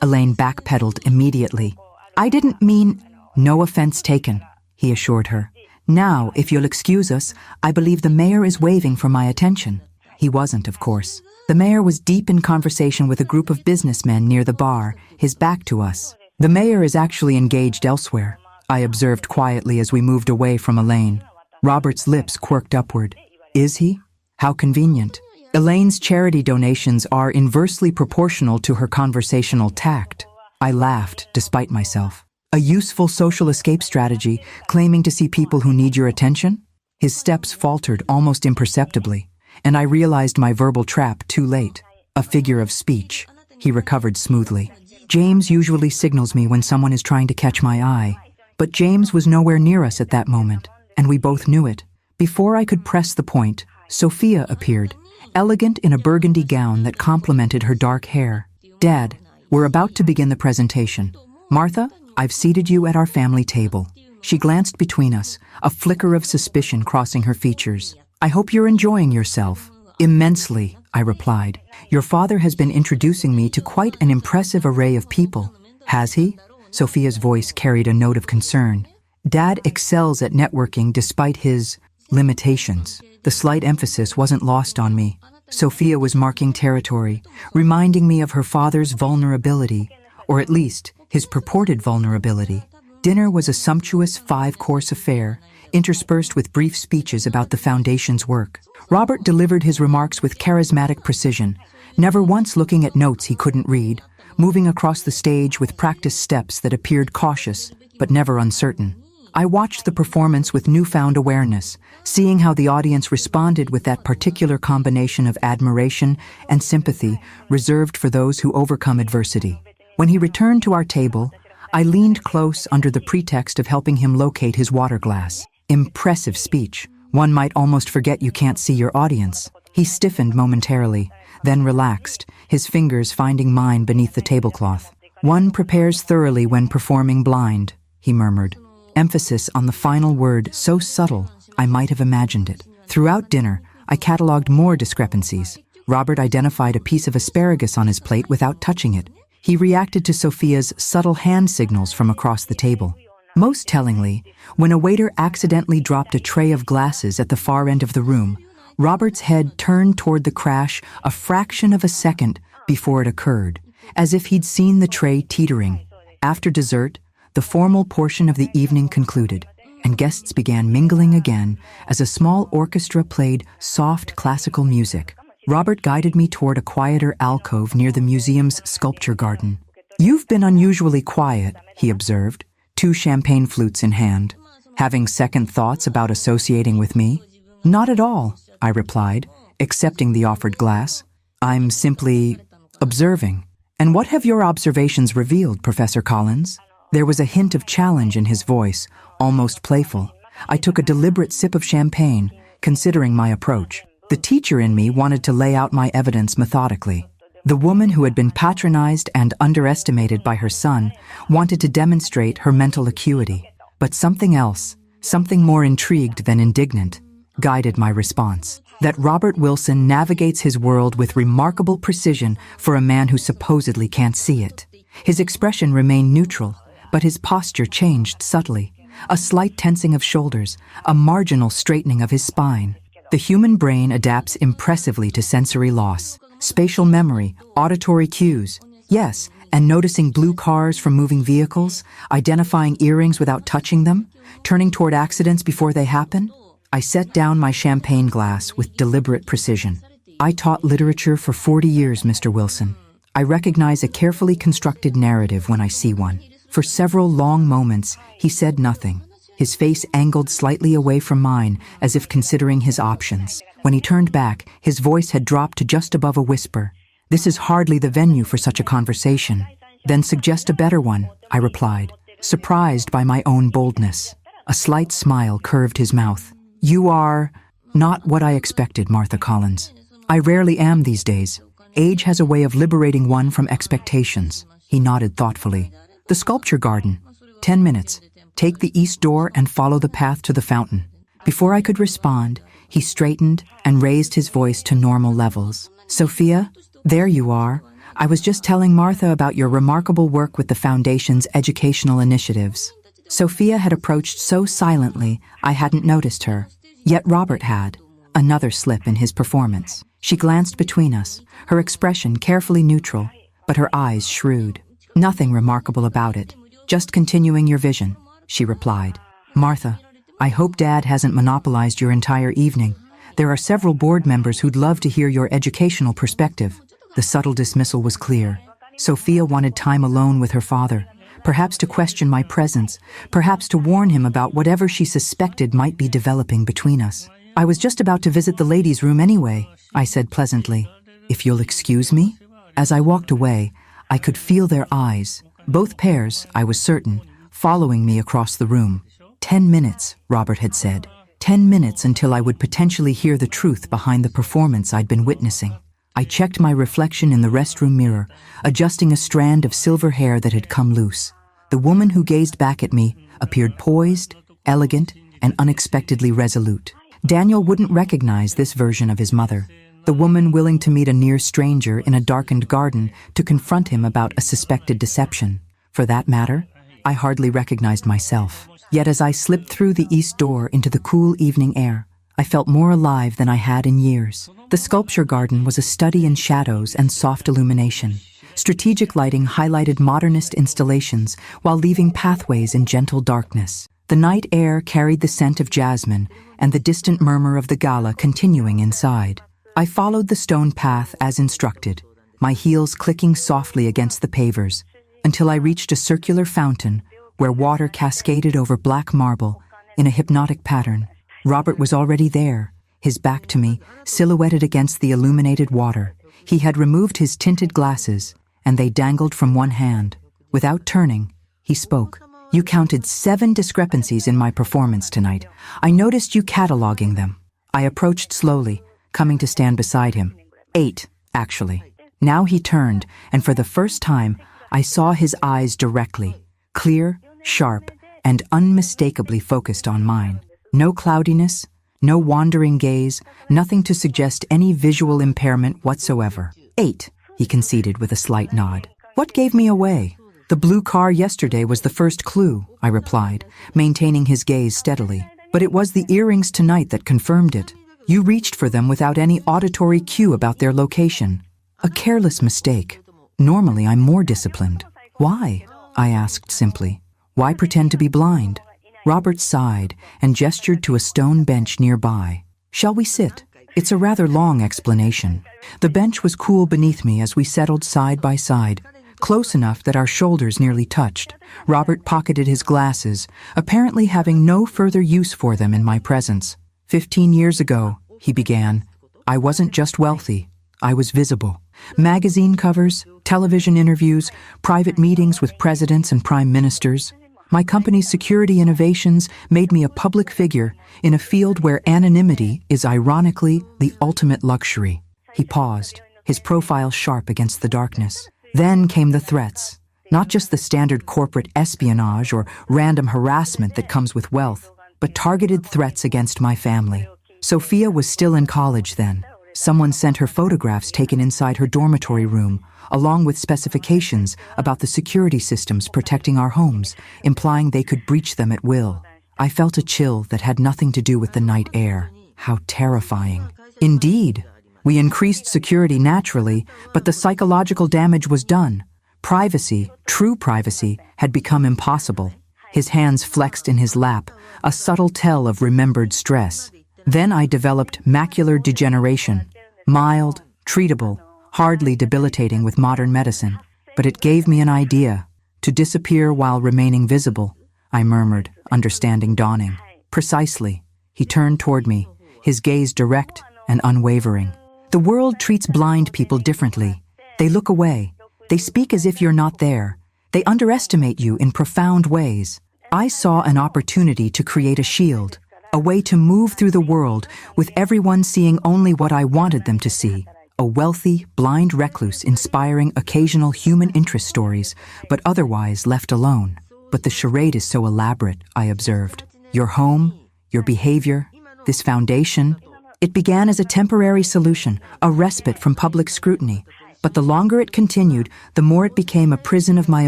Elaine backpedaled immediately. "I didn't mean—" "No offense taken," he assured her. "Now, if you'll excuse us, I believe the mayor is waving for my attention." He wasn't, of course. The mayor was deep in conversation with a group of businessmen near the bar, his back to us. "The mayor is actually engaged elsewhere," I observed quietly as we moved away from Elaine. Robert's lips quirked upward. "Is he? How convenient." Elaine's charity donations are inversely proportional to her conversational tact. I laughed, despite myself. "A useful social escape strategy, claiming to see people who need your attention?" His steps faltered almost imperceptibly, and I realized my verbal trap too late. "A figure of speech," he recovered smoothly. "James usually signals me when someone is trying to catch my eye, but James was nowhere near us at that moment, and we both knew it. Before I could press the point, Sophia appeared, elegant in a burgundy gown that complemented her dark hair. "Dad, we're about to begin the presentation. Martha, I've seated you at our family table." She glanced between us, a flicker of suspicion crossing her features. "I hope you're enjoying yourself." "Immensely," I replied. "Your father has been introducing me to quite an impressive array of people." "Has he?" Sophia's voice carried a note of concern. "Dad excels at networking despite his limitations." The slight emphasis wasn't lost on me. Sophia was marking territory, reminding me of her father's vulnerability, or at least his purported vulnerability. Dinner was a sumptuous 5-course affair, interspersed with brief speeches about the Foundation's work. Robert delivered his remarks with charismatic precision, never once looking at notes he couldn't read, moving across the stage with practiced steps that appeared cautious, but never uncertain. I watched the performance with newfound awareness, seeing how the audience responded with that particular combination of admiration and sympathy reserved for those who overcome adversity. When he returned to our table, I leaned close under the pretext of helping him locate his water glass. Impressive speech. One might almost forget you can't see your audience. He stiffened momentarily, then relaxed, his fingers finding mine beneath the tablecloth. One prepares thoroughly when performing blind, he murmured. Emphasis on the final word so subtle, I might have imagined it. Throughout dinner, I catalogued more discrepancies. Robert identified a piece of asparagus on his plate without touching it. He reacted to Sophia's subtle hand signals from across the table. Most tellingly, when a waiter accidentally dropped a tray of glasses at the far end of the room, Robert's head turned toward the crash a fraction of a second before it occurred, as if he'd seen the tray teetering. After dessert, the formal portion of the evening concluded, and guests began mingling again as a small orchestra played soft classical music. Robert guided me toward a quieter alcove near the museum's sculpture garden. "You've been unusually quiet," he observed, 2 champagne flutes in hand. "Having second thoughts about associating with me?" "Not at all," I replied, accepting the offered glass. "I'm simply observing." "And what have your observations revealed, Professor Collins?" There was a hint of challenge in his voice, almost playful. I took a deliberate sip of champagne, considering my approach. The teacher in me wanted to lay out my evidence methodically. The woman who had been patronized and underestimated by her son wanted to demonstrate her mental acuity. But something else, something more intrigued than indignant, guided my response. That Robert Wilson navigates his world with remarkable precision for a man who supposedly can't see it. His expression remained neutral, but his posture changed subtly. A slight tensing of shoulders, a marginal straightening of his spine. The human brain adapts impressively to sensory loss. Spatial memory, auditory cues. Yes, and noticing blue cars from moving vehicles, identifying earrings without touching them, turning toward accidents before they happen. I set down my champagne glass with deliberate precision. I taught literature for 40 years, Mr. Wilson. I recognize a carefully constructed narrative when I see one. For several long moments, he said nothing, his face angled slightly away from mine, as if considering his options. When he turned back, his voice had dropped to just above a whisper. "This is hardly the venue for such a conversation." "Then suggest a better one," I replied, surprised by my own boldness. A slight smile curved his mouth. "You are not what I expected, Martha Collins. I rarely am these days. Age has a way of liberating one from expectations." He nodded thoughtfully. "The sculpture garden. 10 minutes. Take the east door and follow the path to the fountain." Before I could respond, he straightened and raised his voice to normal levels. "Sophia, there you are. I was just telling Martha about your remarkable work with the Foundation's educational initiatives." Sophia had approached so silently I hadn't noticed her. Yet Robert had. Another slip in his performance. She glanced between us, her expression carefully neutral, but her eyes shrewd. "Nothing remarkable about it. Just continuing your vision," she replied. "Martha, I hope Dad hasn't monopolized your entire evening. There are several board members who'd love to hear your educational perspective." The subtle dismissal was clear. Sophia wanted time alone with her father, perhaps to question my presence, perhaps to warn him about whatever she suspected might be developing between us. "I was just about to visit the ladies' room anyway," I said pleasantly. "If you'll excuse me?" As I walked away, I could feel their eyes, both pairs, I was certain, following me across the room. 10 minutes, Robert had said. 10 minutes until I would potentially hear the truth behind the performance I'd been witnessing. I checked my reflection in the restroom mirror, adjusting a strand of silver hair that had come loose. The woman who gazed back at me appeared poised, elegant, and unexpectedly resolute. Daniel wouldn't recognize this version of his mother. The woman willing to meet a near stranger in a darkened garden to confront him about a suspected deception. For that matter, I hardly recognized myself. Yet as I slipped through the east door into the cool evening air, I felt more alive than I had in years. The sculpture garden was a study in shadows and soft illumination. Strategic lighting highlighted modernist installations while leaving pathways in gentle darkness. The night air carried the scent of jasmine and the distant murmur of the Gala continuing inside. I followed the stone path as instructed, my heels clicking softly against the pavers, until I reached a circular fountain where water cascaded over black marble in a hypnotic pattern. Robert was already there, his back to me, silhouetted against the illuminated water. He had removed his tinted glasses, and they dangled from one hand. Without turning, he spoke. "You counted 7 discrepancies in my performance tonight. I noticed you cataloging them." I approached slowly, coming to stand beside him. 8, actually. Now he turned, and for the first time, I saw his eyes directly, clear, sharp, and unmistakably focused on mine. No cloudiness, no wandering gaze, nothing to suggest any visual impairment whatsoever. 8, he conceded with a slight nod. "What gave me away?" "The blue car yesterday was the first clue," I replied, maintaining his gaze steadily. "But it was the earrings tonight that confirmed it. You reached for them without any auditory cue about their location. A careless mistake. Normally I'm more disciplined." "Why?" I asked simply. "Why pretend to be blind?" Robert sighed and gestured to a stone bench nearby. "Shall we sit?" It's a rather long explanation. The bench was cool beneath me as we settled side by side, close enough that our shoulders nearly touched. Robert pocketed his glasses, apparently having no further use for them in my presence. 15 years ago, he began, I wasn't just wealthy, I was visible. Magazine covers, television interviews, private meetings with presidents and prime ministers. My company's security innovations made me a public figure in a field where anonymity is ironically the ultimate luxury. He paused, his profile sharp against the darkness. Then came the threats, not just the standard corporate espionage or random harassment that comes with wealth, but targeted threats against my family. Sophia was still in college then. Someone sent her photographs taken inside her dormitory room, along with specifications about the security systems protecting our homes, implying they could breach them at will. I felt a chill that had nothing to do with the night air. How terrifying. Indeed, we increased security naturally, but the psychological damage was done. Privacy, true privacy, had become impossible. His hands flexed in his lap, a subtle tell of remembered stress. Then I developed macular degeneration, mild, treatable, hardly debilitating with modern medicine. But it gave me an idea. To disappear while remaining visible, I murmured, understanding dawning. Precisely. He turned toward me, his gaze direct and unwavering. The world treats blind people differently. They look away. They speak as if you're not there. They underestimate you in profound ways. I saw an opportunity to create a shield, a way to move through the world with everyone seeing only what I wanted them to see. A wealthy, blind recluse inspiring occasional human interest stories, but otherwise left alone. But the charade is so elaborate, I observed. Your home, your behavior, this foundation. It began as a temporary solution, a respite from public scrutiny. But the longer it continued, the more it became a prison of my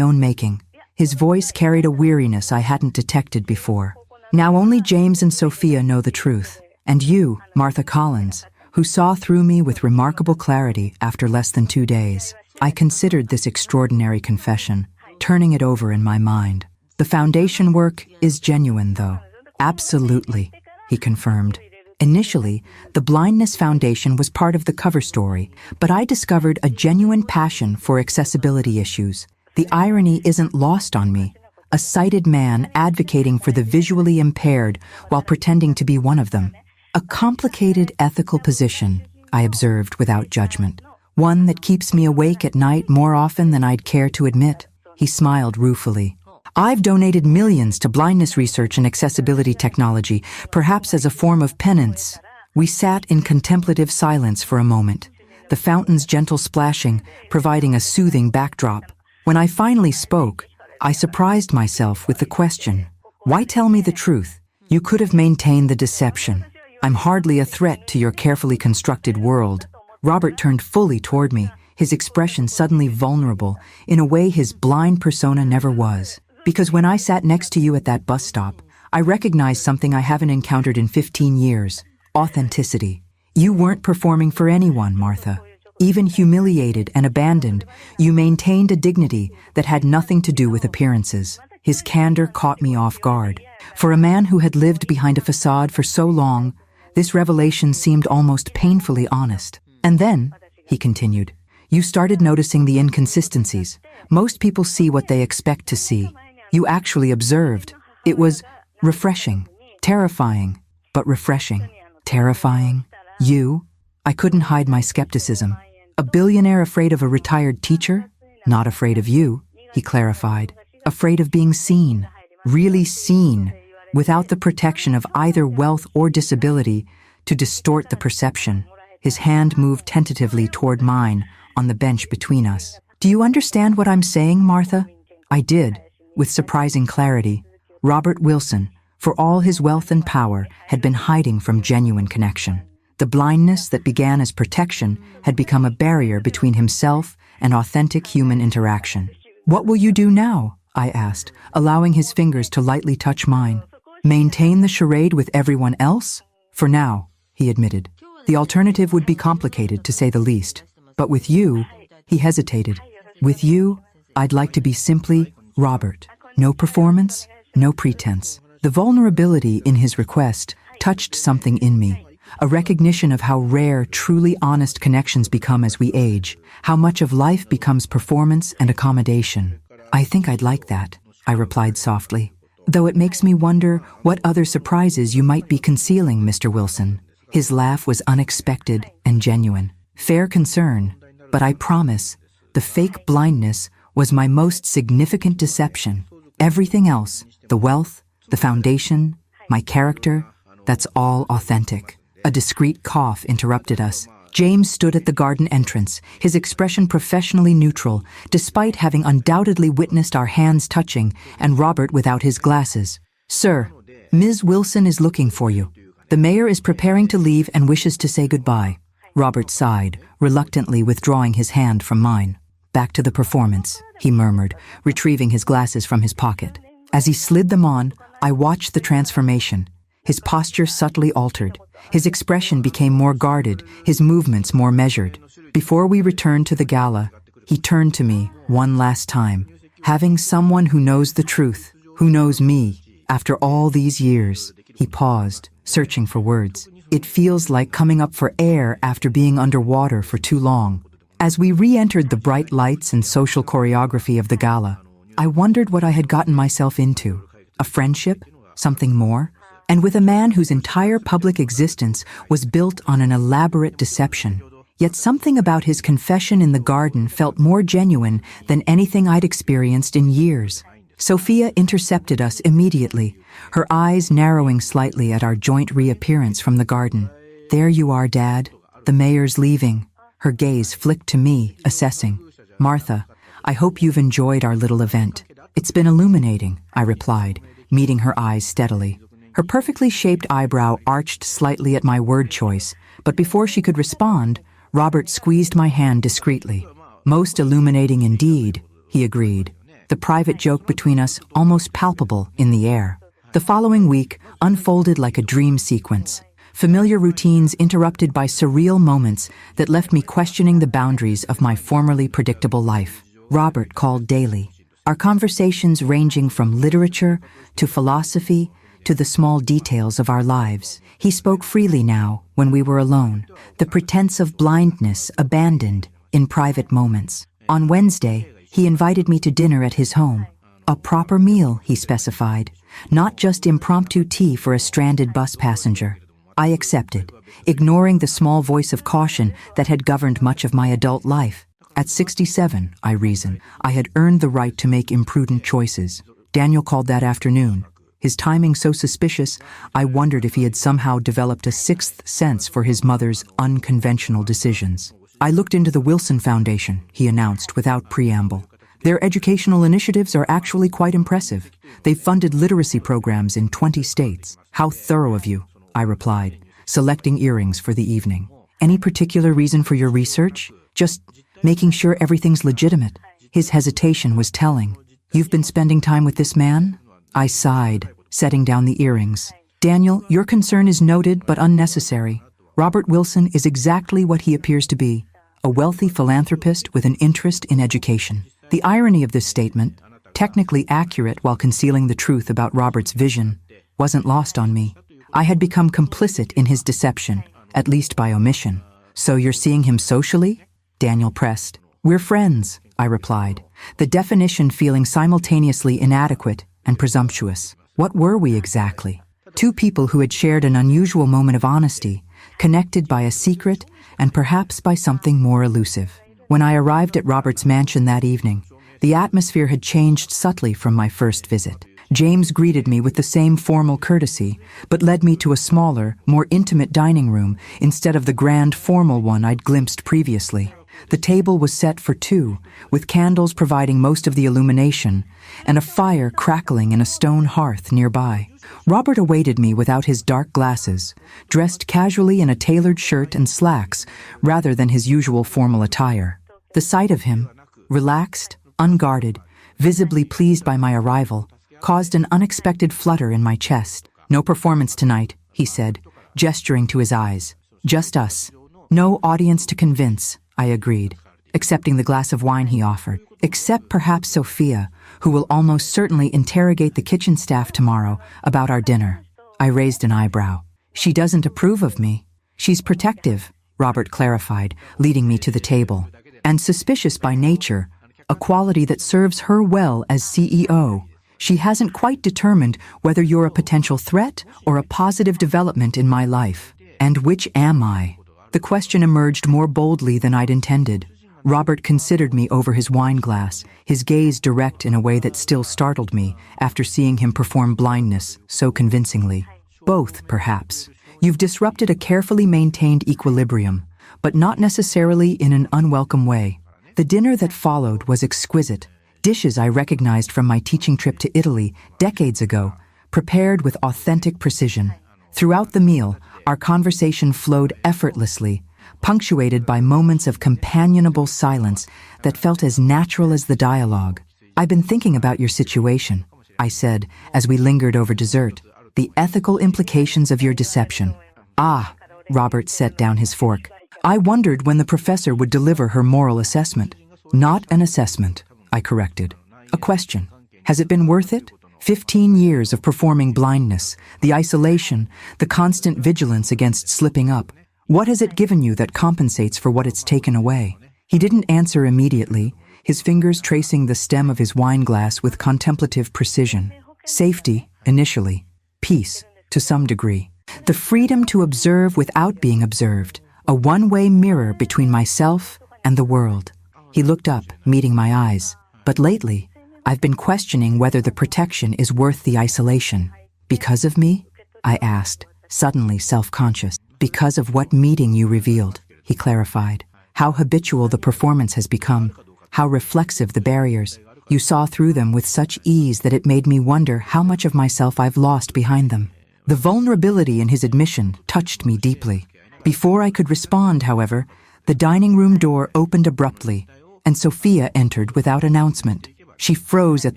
own making. His voice carried a weariness I hadn't detected before. Now only James and Sophia know the truth. And you, Martha Collins, who saw through me with remarkable clarity after less than 2 days. I considered this extraordinary confession, turning it over in my mind. The foundation work is genuine, though. Absolutely, he confirmed. Initially, the Blindness Foundation was part of the cover story, but I discovered a genuine passion for accessibility issues. The irony isn't lost on me. A sighted man advocating for the visually impaired while pretending to be one of them. A complicated ethical position, I observed without judgment. One that keeps me awake at night more often than I'd care to admit. He smiled ruefully. I've donated millions to blindness research and accessibility technology, perhaps as a form of penance. We sat in contemplative silence for a moment, the fountain's gentle splashing providing a soothing backdrop. When I finally spoke, I surprised myself with the question, why tell me the truth? You could have maintained the deception. I'm hardly a threat to your carefully constructed world. Robert turned fully toward me, his expression suddenly vulnerable, in a way his blind persona never was. Because when I sat next to you at that bus stop, I recognized something I haven't encountered in 15 years. Authenticity. You weren't performing for anyone, Martha. Even humiliated and abandoned, you maintained a dignity that had nothing to do with appearances. His candor caught me off guard. For a man who had lived behind a facade for so long, this revelation seemed almost painfully honest. And then, he continued, you started noticing the inconsistencies. Most people see what they expect to see. You actually observed. It was refreshing, terrifying, but refreshing. Terrifying? You? I couldn't hide my skepticism. A billionaire afraid of a retired teacher? Not afraid of you, he clarified. Afraid of being seen, really seen, without the protection of either wealth or disability to distort the perception. His hand moved tentatively toward mine on the bench between us. Do you understand what I'm saying, Martha? I did, with surprising clarity. Robert Wilson, for all his wealth and power, had been hiding from genuine connection. The blindness that began as protection had become a barrier between himself and authentic human interaction. What will you do now? I asked, allowing his fingers to lightly touch mine. Maintain the charade with everyone else? For now, he admitted. The alternative would be complicated, to say the least. But with you, he hesitated. With you, I'd like to be simply Robert. No performance, no pretense. The vulnerability in his request touched something in me. A recognition of how rare, truly honest connections become as we age. How much of life becomes performance and accommodation. I think I'd like that, I replied softly. Though it makes me wonder what other surprises you might be concealing, Mr. Wilson. His laugh was unexpected and genuine. Fair concern, but I promise, the fake blindness was my most significant deception. Everything else, the wealth, the foundation, my character, that's all authentic. A discreet cough interrupted us. James stood at the garden entrance, his expression professionally neutral, despite having undoubtedly witnessed our hands touching and Robert without his glasses. Sir, Ms. Wilson is looking for you. The mayor is preparing to leave and wishes to say goodbye. Robert sighed, reluctantly withdrawing his hand from mine. Back to the performance, he murmured, retrieving his glasses from his pocket. As he slid them on, I watched the transformation. His posture subtly altered. His expression became more guarded, his movements more measured. Before we returned to the gala, he turned to me one last time. Having someone who knows the truth, who knows me, after all these years, he paused, searching for words. It feels like coming up for air after being underwater for too long. As we re-entered the bright lights and social choreography of the gala, I wondered what I had gotten myself into. A friendship? Something more? And with a man whose entire public existence was built on an elaborate deception. Yet something about his confession in the garden felt more genuine than anything I'd experienced in years. Sophia intercepted us immediately, her eyes narrowing slightly at our joint reappearance from the garden. There you are, Dad. The mayor's leaving. Her gaze flicked to me, assessing. Martha, I hope you've enjoyed our little event. It's been illuminating, I replied, meeting her eyes steadily. Her perfectly shaped eyebrow arched slightly at my word choice, but before she could respond, Robert squeezed my hand discreetly. Most illuminating indeed, he agreed, the private joke between us almost palpable in the air. The following week unfolded like a dream sequence, familiar routines interrupted by surreal moments that left me questioning the boundaries of my formerly predictable life. Robert called daily, our conversations ranging from literature to philosophy to the small details of our lives. He spoke freely now when we were alone, the pretense of blindness abandoned in private moments. On Wednesday, he invited me to dinner at his home. A proper meal, he specified, not just impromptu tea for a stranded bus passenger. I accepted, ignoring the small voice of caution that had governed much of my adult life. At 67, I reasoned, I had earned the right to make imprudent choices. Daniel called that afternoon. His timing so suspicious, I wondered if he had somehow developed a sixth sense for his mother's unconventional decisions. I looked into the Wilson Foundation, he announced without preamble. Their educational initiatives are actually quite impressive. They've funded literacy programs in 20 states. How thorough of you, I replied, selecting earrings for the evening. Any particular reason for your research? Just making sure everything's legitimate. His hesitation was telling. You've been spending time with this man? I sighed, setting down the earrings. Daniel, your concern is noted but unnecessary. Robert Wilson is exactly what he appears to be, a wealthy philanthropist with an interest in education. The irony of this statement, technically accurate while concealing the truth about Robert's vision, wasn't lost on me. I had become complicit in his deception, at least by omission. "So you're seeing him socially?" Daniel pressed. "We're friends," I replied, the definition feeling simultaneously inadequate and presumptuous. What were we exactly? Two people who had shared an unusual moment of honesty, connected by a secret and perhaps by something more elusive. When I arrived at Robert's mansion that evening, the atmosphere had changed subtly from my first visit. James greeted me with the same formal courtesy, but led me to a smaller, more intimate dining room instead of the grand formal one I'd glimpsed previously. The table was set for two, with candles providing most of the illumination, and a fire crackling in a stone hearth nearby. Robert awaited me without his dark glasses, dressed casually in a tailored shirt and slacks rather than his usual formal attire. The sight of him, relaxed, unguarded, visibly pleased by my arrival, caused an unexpected flutter in my chest. "No performance tonight," he said, gesturing to his eyes. "Just us. No audience to convince," I agreed, accepting the glass of wine he offered. "Except perhaps Sophia, who will almost certainly interrogate the kitchen staff tomorrow about our dinner." I raised an eyebrow. "She doesn't approve of me." "She's protective," Robert clarified, leading me to the table. "And suspicious by nature, a quality that serves her well as CEO. She hasn't quite determined whether you're a potential threat or a positive development in my life. And which am I?" The question emerged more boldly than I'd intended. Robert considered me over his wine glass, his gaze direct in a way that still startled me after seeing him perform blindness so convincingly. "Both, perhaps. You've disrupted a carefully maintained equilibrium, but not necessarily in an unwelcome way." The dinner that followed was exquisite. Dishes I recognized from my teaching trip to Italy decades ago, prepared with authentic precision. Throughout the meal, our conversation flowed effortlessly, punctuated by moments of companionable silence that felt as natural as the dialogue. "I've been thinking about your situation," I said as we lingered over dessert. "The ethical implications of your deception." "Ah," Robert set down his fork. "I wondered when the professor would deliver her moral assessment." "Not an assessment," I corrected. "A question. Has it been worth it? 15 years of performing blindness, the isolation, the constant vigilance against slipping up. What has it given you that compensates for what it's taken away?" He didn't answer immediately, his fingers tracing the stem of his wine glass with contemplative precision. "Safety, initially. Peace, to some degree. The freedom to observe without being observed, a one-way mirror between myself and the world." He looked up, meeting my eyes. "But lately, I've been questioning whether the protection is worth the isolation." "Because of me?" I asked, suddenly self-conscious. "Because of what meeting you revealed," he clarified. "How habitual the performance has become, how reflexive the barriers. You saw through them with such ease that it made me wonder how much of myself I've lost behind them." The vulnerability in his admission touched me deeply. Before I could respond, however, the dining room door opened abruptly, and Sophia entered without announcement. She froze at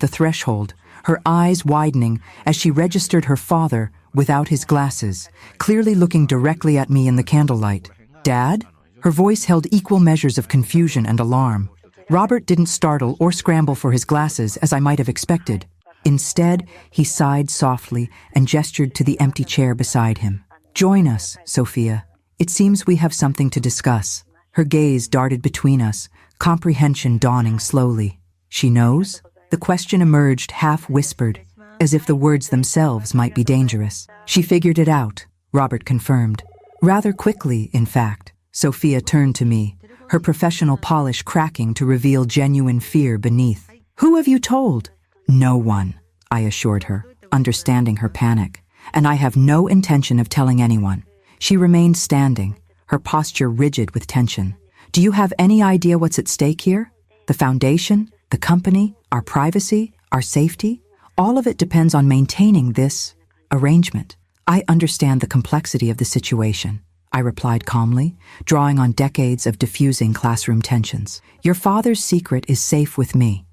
the threshold, her eyes widening as she registered her father without his glasses, clearly looking directly at me in the candlelight. "Dad?" Her voice held equal measures of confusion and alarm. Robert didn't startle or scramble for his glasses as I might have expected. Instead, he sighed softly and gestured to the empty chair beside him. "Join us, Sophia. It seems we have something to discuss." Her gaze darted between us, comprehension dawning slowly. "She knows?" The question emerged half-whispered, as if the words themselves might be dangerous. "She figured it out," Robert confirmed. Rather quickly, in fact. Sophia turned to me, her professional polish cracking to reveal genuine fear beneath. "Who have you told?" "No one," I assured her, understanding her panic. "And I have no intention of telling anyone." She remained standing, her posture rigid with tension. "Do you have any idea what's at stake here? The foundation, the company, our privacy, our safety? All of it depends on maintaining this arrangement." "I understand the complexity of the situation," I replied calmly, drawing on decades of diffusing classroom tensions. "Your father's secret is safe with me."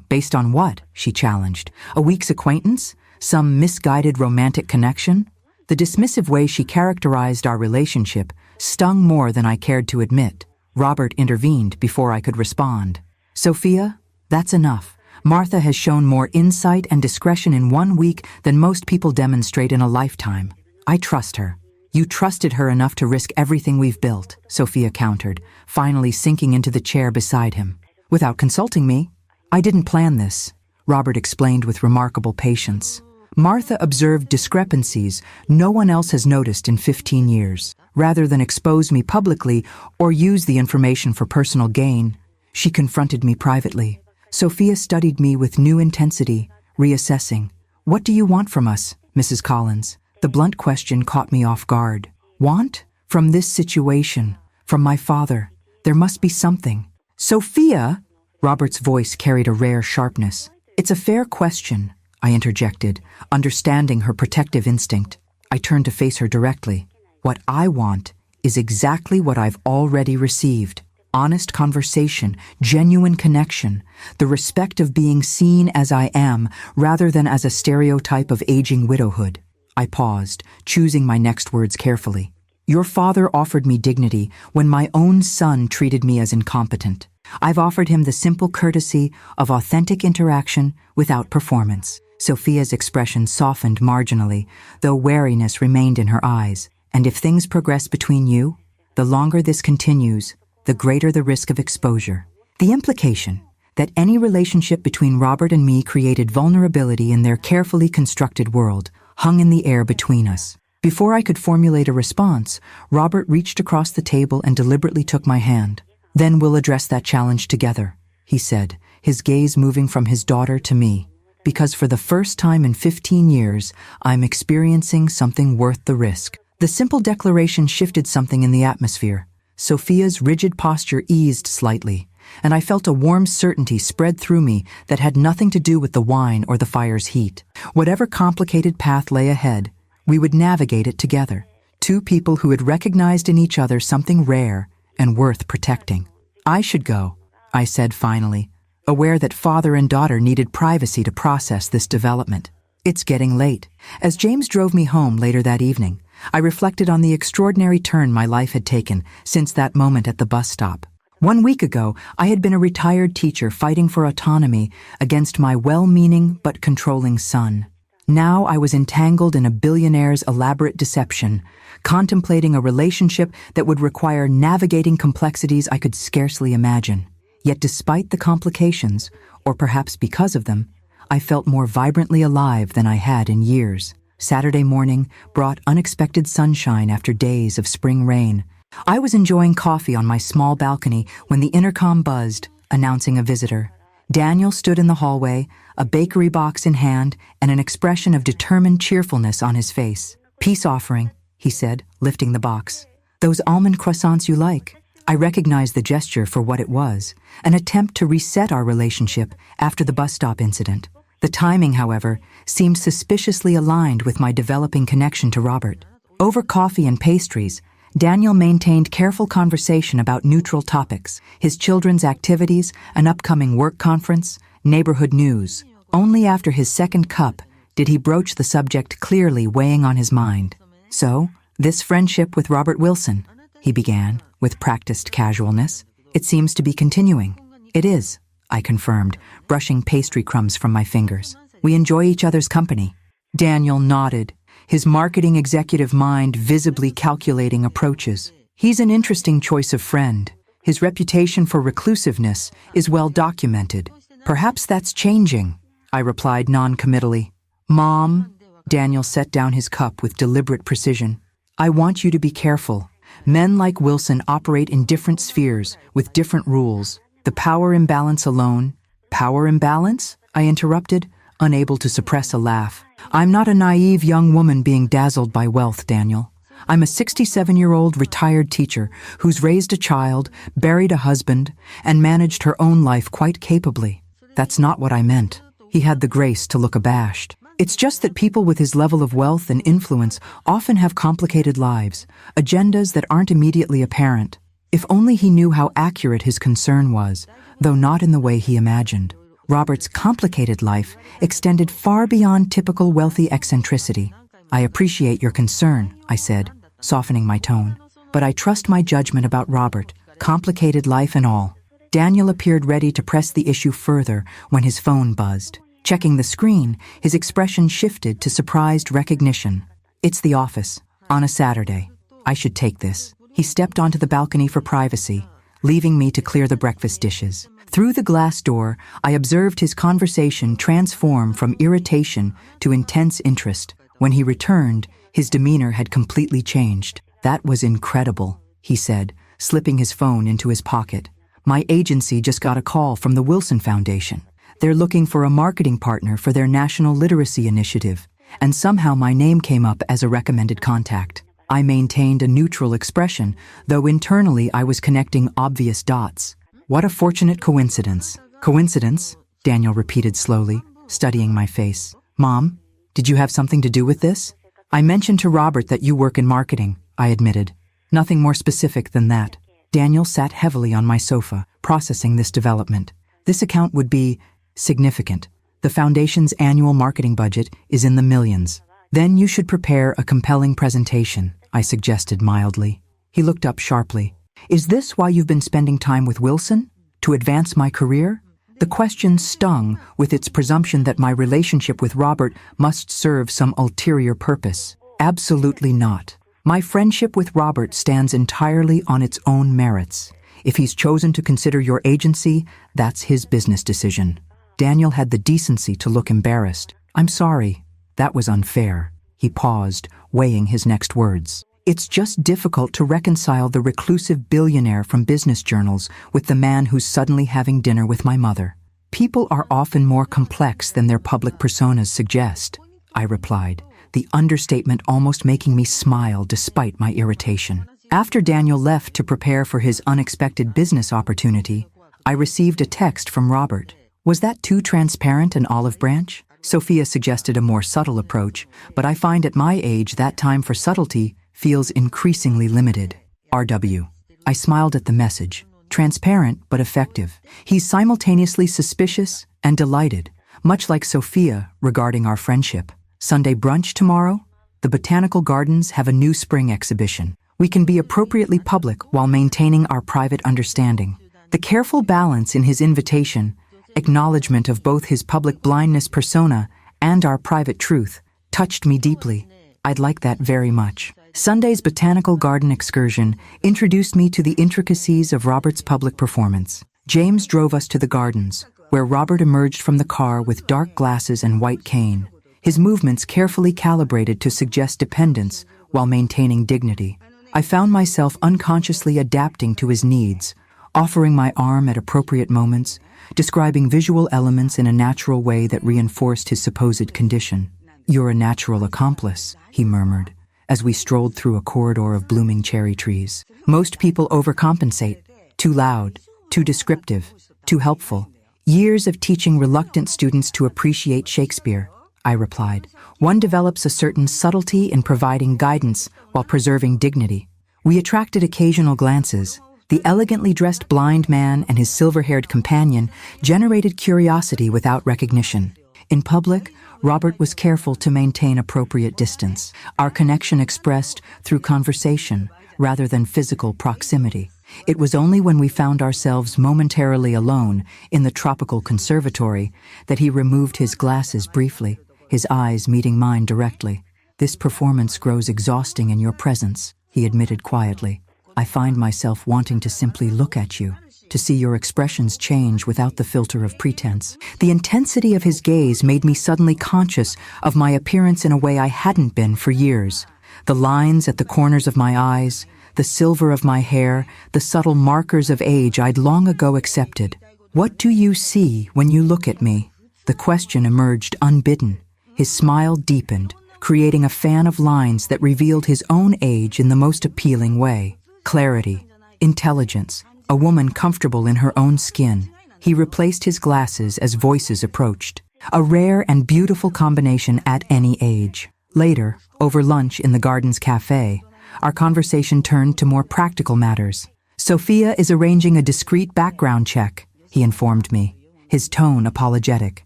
Based on what?" she challenged. "A week's acquaintance? Some misguided romantic connection?" The dismissive way she characterized our relationship stung more than I cared to admit. Robert intervened before I could respond. Sophia, that's enough. Martha has shown more insight and discretion in 1 week than most people demonstrate in a lifetime. I trust her. You trusted her enough to risk everything we've built, Sophia countered, finally sinking into the chair beside him. Without consulting me? I didn't plan this, Robert explained with remarkable patience. Martha observed discrepancies no one else has noticed in 15 years. Rather than expose me publicly or use the information for personal gain, she confronted me privately. Sophia studied me with new intensity, reassessing. What do you want from us, Mrs. Collins? The blunt question caught me off guard. Want? From this situation, from my father. There must be something. Sophia? Robert's voice carried a rare sharpness. It's a fair question, I interjected, understanding her protective instinct. I turned to face her directly. What I want is exactly what I've already received. Honest conversation, genuine connection, the respect of being seen as I am rather than as a stereotype of aging widowhood. I paused, choosing my next words carefully. Your father offered me dignity when my own son treated me as incompetent. I've offered him the simple courtesy of authentic interaction without performance. Sophia's expression softened marginally, though wariness remained in her eyes. And if things progress between you, the longer this continues, the greater the risk of exposure. The implication that any relationship between Robert and me created vulnerability in their carefully constructed world hung in the air between us. Before I could formulate a response, Robert reached across the table and deliberately took my hand. Then we'll address that challenge together, he said, his gaze moving from his daughter to me. Because for the first time in 15 years, I'm experiencing something worth the risk. The simple declaration shifted something in the atmosphere. Sophia's rigid posture eased slightly, and I felt a warm certainty spread through me that had nothing to do with the wine or the fire's heat. Whatever complicated path lay ahead, we would navigate it together. Two people who had recognized in each other something rare and worth protecting. I should go, I said finally, aware that father and daughter needed privacy to process this development. It's getting late. As James drove me home later that evening, I reflected on the extraordinary turn my life had taken since that moment at the bus stop. 1 week ago, I had been a retired teacher fighting for autonomy against my well-meaning but controlling son. Now I was entangled in a billionaire's elaborate deception, contemplating a relationship that would require navigating complexities I could scarcely imagine. Yet despite the complications, or perhaps because of them, I felt more vibrantly alive than I had in years. Saturday morning brought unexpected sunshine after days of spring rain. I was enjoying coffee on my small balcony when the intercom buzzed, announcing a visitor. Daniel stood in the hallway, a bakery box in hand and an expression of determined cheerfulness on his face. Peace offering, he said, lifting the box. Those almond croissants you like. I recognized the gesture for what it was, an attempt to reset our relationship after the bus stop incident. The timing, however, seemed suspiciously aligned with my developing connection to Robert. Over coffee and pastries, Daniel maintained careful conversation about neutral topics, his children's activities, an upcoming work conference, neighborhood news. Only after his second cup did he broach the subject clearly weighing on his mind. So, this friendship with Robert Wilson, he began, with practiced casualness. It seems to be continuing. It is, I confirmed, brushing pastry crumbs from my fingers. We enjoy each other's company. Daniel nodded, his marketing executive mind visibly calculating approaches. He's an interesting choice of friend. His reputation for reclusiveness is well documented. Perhaps that's changing, I replied non-committally. Mom, Daniel set down his cup with deliberate precision. I want you to be careful. Men like Wilson operate in different spheres with different rules. The power imbalance alone. Power imbalance? I interrupted, unable to suppress a laugh. I'm not a naive young woman being dazzled by wealth, Daniel. I'm a 67-year-old retired teacher who's raised a child, buried a husband, and managed her own life quite capably. That's not what I meant. He had the grace to look abashed. It's just that people with his level of wealth and influence often have complicated lives, agendas that aren't immediately apparent. If only he knew how accurate his concern was, though not in the way he imagined. Robert's complicated life extended far beyond typical wealthy eccentricity. I appreciate your concern, I said, softening my tone, but I trust my judgment about Robert, Complicated life and all. Daniel appeared ready to press the issue further when his phone buzzed. Checking the screen, his expression shifted to surprised recognition. It's the office, on a Saturday. I should take this. He stepped onto the balcony for privacy, leaving me to clear the breakfast dishes. Through the glass door, I observed his conversation transform from irritation to intense interest. When he returned, his demeanor had completely changed. "That was incredible," he said, slipping his phone into his pocket. "My agency just got a call from the Wilson Foundation. They're looking for a marketing partner for their National Literacy Initiative, and somehow my name came up as a recommended contact." I maintained a neutral expression, though internally I was connecting obvious dots. "What a fortunate coincidence." "Coincidence?" Daniel repeated slowly, studying my face. "Mom, did you have something to do with this?" "I mentioned to Robert that you work in marketing," I admitted. "Nothing more specific than that." Daniel sat heavily on my sofa, processing this development. "This account would be significant. The Foundation's annual marketing budget is in the millions. Then you should prepare a compelling presentation," I suggested mildly. He looked up sharply. "Is this why you've been spending time with Wilson? To advance my career?" The question stung with its presumption that my relationship with Robert must serve some ulterior purpose. Absolutely not. My friendship with Robert stands entirely on its own merits. If he's chosen to consider your agency, that's his business decision. Daniel had the decency to look embarrassed. "I'm sorry. That was unfair." He paused, weighing his next words. "It's just difficult to reconcile the reclusive billionaire from business journals with the man who's suddenly having dinner with my mother. People are often more complex than their public personas suggest," I replied, the understatement almost making me smile despite my irritation. After Daniel left to prepare for his unexpected business opportunity, I received a text from Robert. "Was that too transparent an olive branch?" Sophia suggested a more subtle approach, but I find at my age that time for subtlety feels increasingly limited. RW. I smiled at the message. Transparent but effective. He's simultaneously suspicious and delighted, much like Sophia regarding our friendship. "Sunday brunch tomorrow? The Botanical Gardens have a new spring exhibition. We can be appropriately public while maintaining our private understanding." The careful balance in his invitation, acknowledgement of both his public blindness persona and our private truth, touched me deeply. I'd like that very much. Sunday's Botanical Garden excursion introduced me to the intricacies of Robert's public performance. James drove us to the gardens, where Robert emerged from the car with dark glasses and white cane, his movements carefully calibrated to suggest dependence while maintaining dignity. I found myself unconsciously adapting to his needs, offering my arm at appropriate moments, describing visual elements in a natural way that reinforced his supposed condition. "You're a natural accomplice," he murmured, as we strolled through a corridor of blooming cherry trees. "Most people overcompensate. Too loud, too descriptive, too helpful. Years of teaching reluctant students to appreciate Shakespeare," I replied. "One develops a certain subtlety in providing guidance while preserving dignity." We attracted occasional glances. The elegantly dressed blind man and his silver-haired companion generated curiosity without recognition. In public, Robert was careful to maintain appropriate distance, our connection expressed through conversation rather than physical proximity. It was only when we found ourselves momentarily alone in the tropical conservatory that he removed his glasses briefly, his eyes meeting mine directly. "This performance grows exhausting in your presence," he admitted quietly. "I find myself wanting to simply look at you, to see your expressions change without the filter of pretense." The intensity of his gaze made me suddenly conscious of my appearance in a way I hadn't been for years. The lines at the corners of my eyes, the silver of my hair, the subtle markers of age I'd long ago accepted. "What do you see when you look at me?" The question emerged unbidden. His smile deepened, creating a fan of lines that revealed his own age in the most appealing way. Clarity, intelligence, a woman comfortable in her own skin. He replaced his glasses as voices approached. A rare and beautiful combination at any age. Later, over lunch in the Gardens Cafe, our conversation turned to more practical matters. "Sophia is arranging a discreet background check," he informed me, his tone apologetic.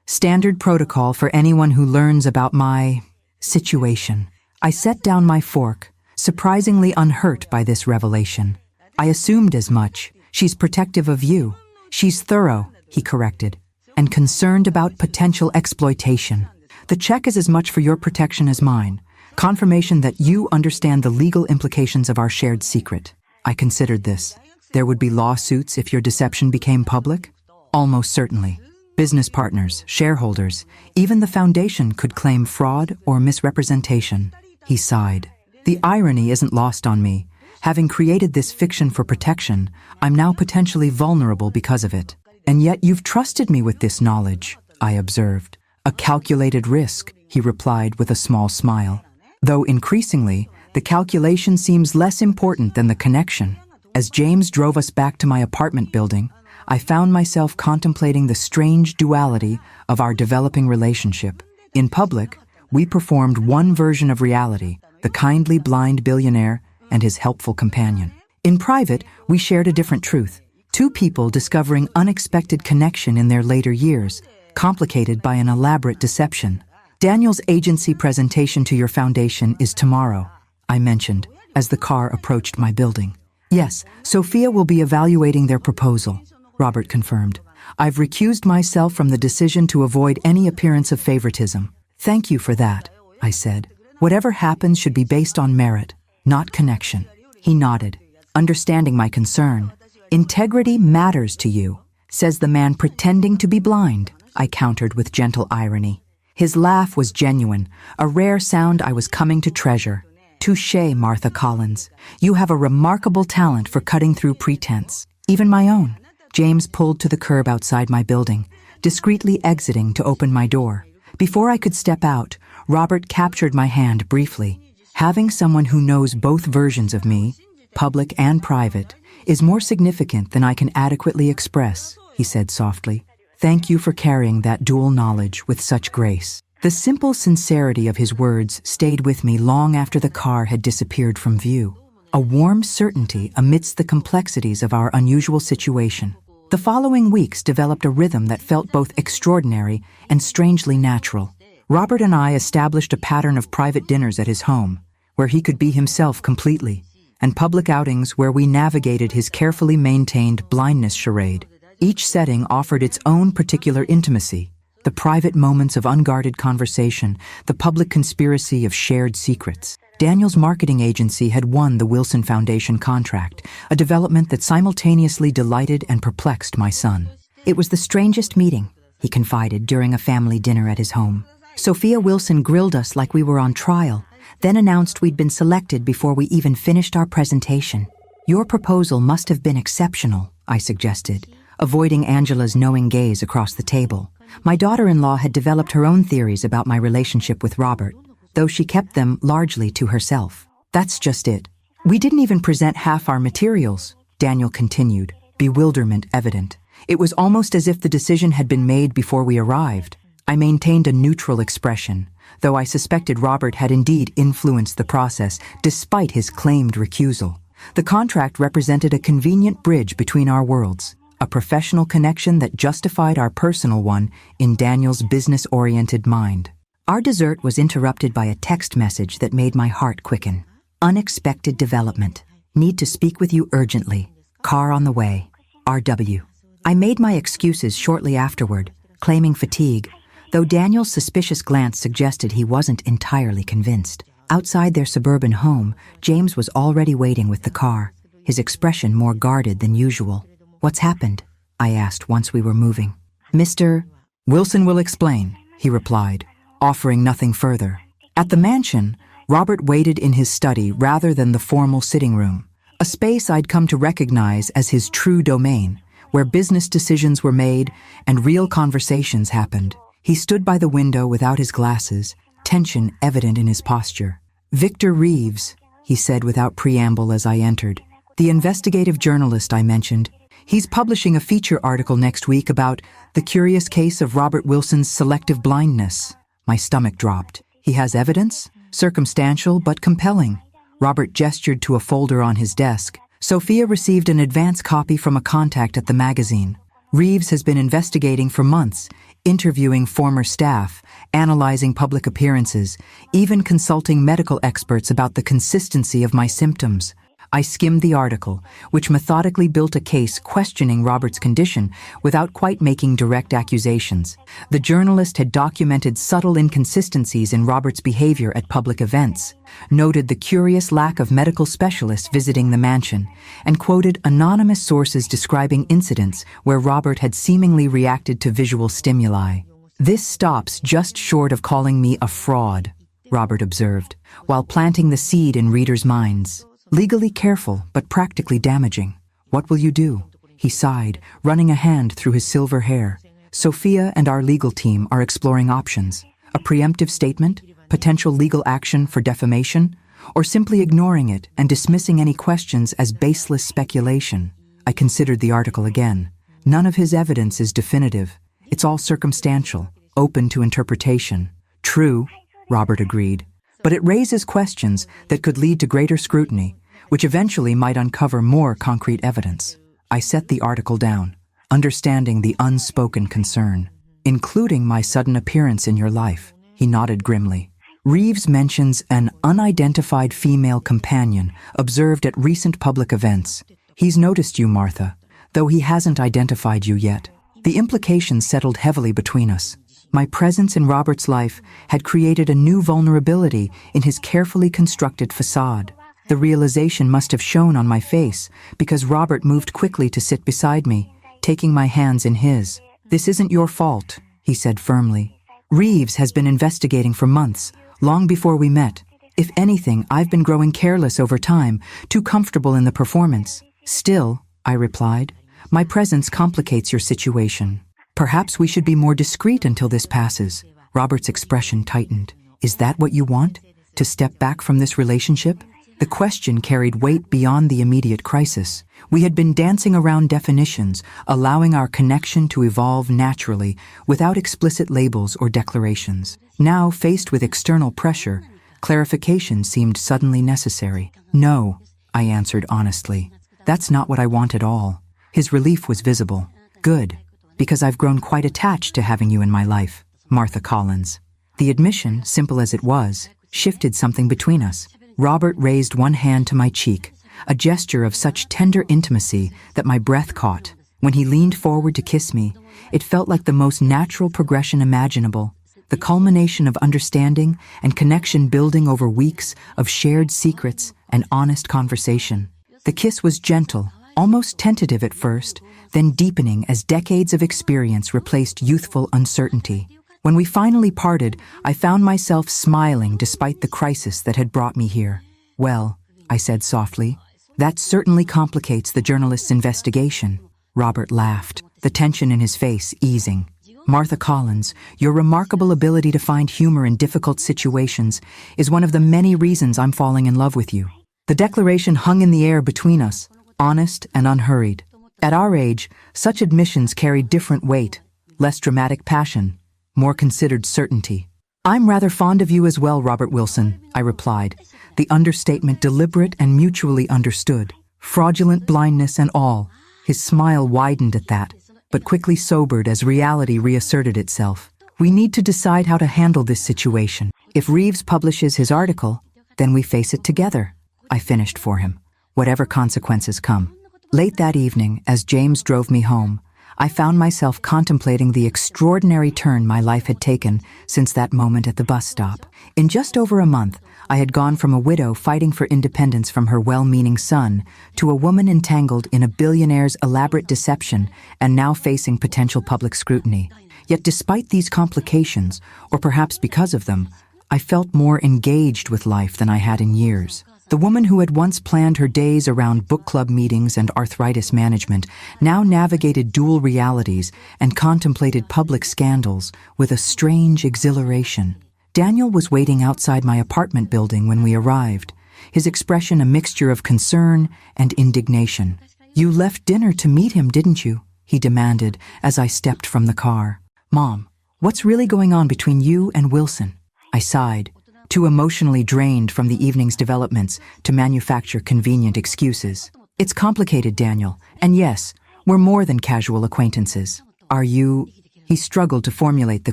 "Standard protocol for anyone who learns about my situation." I set down my fork, surprisingly unhurt by this revelation. I assumed as much. She's protective of you. She's thorough, he corrected, and concerned about potential exploitation. The check is as much for your protection as mine. Confirmation that you understand the legal implications of our shared secret. I considered this. There would be lawsuits if your deception became public? Almost certainly. Business partners, shareholders, even the foundation could claim fraud or misrepresentation. He sighed. The irony isn't lost on me. Having created this fiction for protection, I'm now potentially vulnerable because of it. And yet you've trusted me with this knowledge, I observed. A calculated risk, he replied with a small smile. Though increasingly, the calculation seems less important than the connection. As James drove us back to my apartment building, I found myself contemplating the strange duality of our developing relationship. In public, we performed one version of reality, the kindly blind billionaire and his helpful companion. In private, we shared a different truth. Two people discovering unexpected connection in their later years, complicated by an elaborate deception. Daniel's agency presentation to your foundation is tomorrow, I mentioned, as the car approached my building. Yes, Sophia will be evaluating their proposal, Robert confirmed. I've recused myself from the decision to avoid any appearance of favoritism. Thank you for that, I said. Whatever happens should be based on merit, not connection. He nodded, understanding my concern. Integrity matters to you, says the man pretending to be blind, I countered with gentle irony. His laugh was genuine, a rare sound I was coming to treasure. Touché, Martha Collins. You have a remarkable talent for cutting through pretense, even my own. James pulled to the curb outside my building, discreetly exiting to open my door. Before I could step out, Robert captured my hand briefly. Having someone who knows both versions of me, public and private, is more significant than I can adequately express, he said softly. Thank you for carrying that dual knowledge with such grace. The simple sincerity of his words stayed with me long after the car had disappeared from view. A warm certainty amidst the complexities of our unusual situation. The following weeks developed a rhythm that felt both extraordinary and strangely natural. Robert and I established a pattern of private dinners at his home, where he could be himself completely, and public outings where we navigated his carefully maintained blindness charade. Each setting offered its own particular intimacy, the private moments of unguarded conversation, the public conspiracy of shared secrets. Daniel's marketing agency had won the Wilson Foundation contract, a development that simultaneously delighted and perplexed my son. It was the strangest meeting, he confided during a family dinner at his home. Sophia Wilson grilled us like we were on trial, then announced we'd been selected before we even finished our presentation. Your proposal must have been exceptional, I suggested, avoiding Angela's knowing gaze across the table. My daughter-in-law had developed her own theories about my relationship with Robert, though she kept them largely to herself. That's just it. We didn't even present half our materials, Daniel continued, bewilderment evident. It was almost as if the decision had been made before we arrived. I maintained a neutral expression, though I suspected Robert had indeed influenced the process despite his claimed recusal. The contract represented a convenient bridge between our worlds, a professional connection that justified our personal one in Daniel's business-oriented mind. Our dessert was interrupted by a text message that made my heart quicken. Unexpected development. Need to speak with you urgently. Car on the way. RW. I made my excuses shortly afterward, claiming fatigue, though Daniel's suspicious glance suggested he wasn't entirely convinced. Outside their suburban home, James was already waiting with the car, his expression more guarded than usual. What's happened? I asked once we were moving. Mr. Wilson will explain, he replied, offering nothing further. At the mansion, Robert waited in his study rather than the formal sitting room, a space I'd come to recognize as his true domain, where business decisions were made and real conversations happened. He stood by the window without his glasses, tension evident in his posture. Victor Reeves, he said without preamble as I entered. The investigative journalist I mentioned. He's publishing a feature article next week about the curious case of Robert Wilson's selective blindness. My stomach dropped. He has evidence? Circumstantial but compelling. Robert gestured to a folder on his desk. Sophia received an advance copy from a contact at the magazine. Reeves has been investigating for months, interviewing former staff, analyzing public appearances, even consulting medical experts about the consistency of my symptoms. I skimmed the article, which methodically built a case questioning Robert's condition without quite making direct accusations. The journalist had documented subtle inconsistencies in Robert's behavior at public events, noted the curious lack of medical specialists visiting the mansion, and quoted anonymous sources describing incidents where Robert had seemingly reacted to visual stimuli. "This stops just short of calling me a fraud," Robert observed, while planting the seed in readers' minds. "Legally careful, but practically damaging. What will you do?" He sighed, running a hand through his silver hair. "Sophia and our legal team are exploring options. A preemptive statement, potential legal action for defamation, or simply ignoring it and dismissing any questions as baseless speculation." I considered the article again. None of his evidence is definitive. It's all circumstantial, open to interpretation. "True," Robert agreed. "But it raises questions that could lead to greater scrutiny, which eventually might uncover more concrete evidence." I set the article down, understanding the unspoken concern. "Including my sudden appearance in your life," he nodded grimly. "Reeves mentions an unidentified female companion observed at recent public events. He's noticed you, Martha, though he hasn't identified you yet. The implications settled heavily between us. My presence in Robert's life had created a new vulnerability in his carefully constructed facade. The realization must have shown on my face because Robert moved quickly to sit beside me, taking my hands in his. "This isn't your fault," he said firmly. "Reeves has been investigating for months, long before we met. If anything, I've been growing careless over time, too comfortable in the performance." "Still," I replied, "my presence complicates your situation. Perhaps we should be more discreet until this passes." Robert's expression tightened. "Is that what you want? To step back from this relationship?" The question carried weight beyond the immediate crisis. We had been dancing around definitions, allowing our connection to evolve naturally, without explicit labels or declarations. Now, faced with external pressure, clarification seemed suddenly necessary. "No," I answered honestly. "That's not what I want at all." His relief was visible. "Good. Because I've grown quite attached to having you in my life, Martha Collins." The admission, simple as it was, shifted something between us. Robert raised one hand to my cheek, a gesture of such tender intimacy that my breath caught. When he leaned forward to kiss me, it felt like the most natural progression imaginable, the culmination of understanding and connection building over weeks of shared secrets and honest conversation. The kiss was gentle, almost tentative at first, then deepening as decades of experience replaced youthful uncertainty. When we finally parted, I found myself smiling despite the crisis that had brought me here. "Well," I said softly, "that certainly complicates the journalist's investigation." Robert laughed, the tension in his face easing. "Martha Collins, your remarkable ability to find humor in difficult situations is one of the many reasons I'm falling in love with you." The declaration hung in the air between us, honest and unhurried. At our age, such admissions carried different weight, less dramatic passion, more considered certainty. "I'm rather fond of you as well, Robert Wilson," I replied, the understatement deliberate and mutually understood. Fraudulent blindness and all. His smile widened at that, but quickly sobered as reality reasserted itself. "We need to decide how to handle this situation. If Reeves publishes his article, then we face it together," I finished for him, "whatever consequences come." Late that evening, as James drove me home, I found myself contemplating the extraordinary turn my life had taken since that moment at the bus stop. In just over a month, I had gone from a widow fighting for independence from her well-meaning son to a woman entangled in a billionaire's elaborate deception and now facing potential public scrutiny. Yet despite these complications, or perhaps because of them, I felt more engaged with life than I had in years. The woman who had once planned her days around book club meetings and arthritis management now navigated dual realities and contemplated public scandals with a strange exhilaration. Daniel was waiting outside my apartment building when we arrived, his expression a mixture of concern and indignation. "You left dinner to meet him, didn't you?" he demanded as I stepped from the car. "Mom, what's really going on between you and Wilson?" I sighed, too emotionally drained from the evening's developments to manufacture convenient excuses. "It's complicated, Daniel, and yes, we're more than casual acquaintances." "Are you—" He struggled to formulate the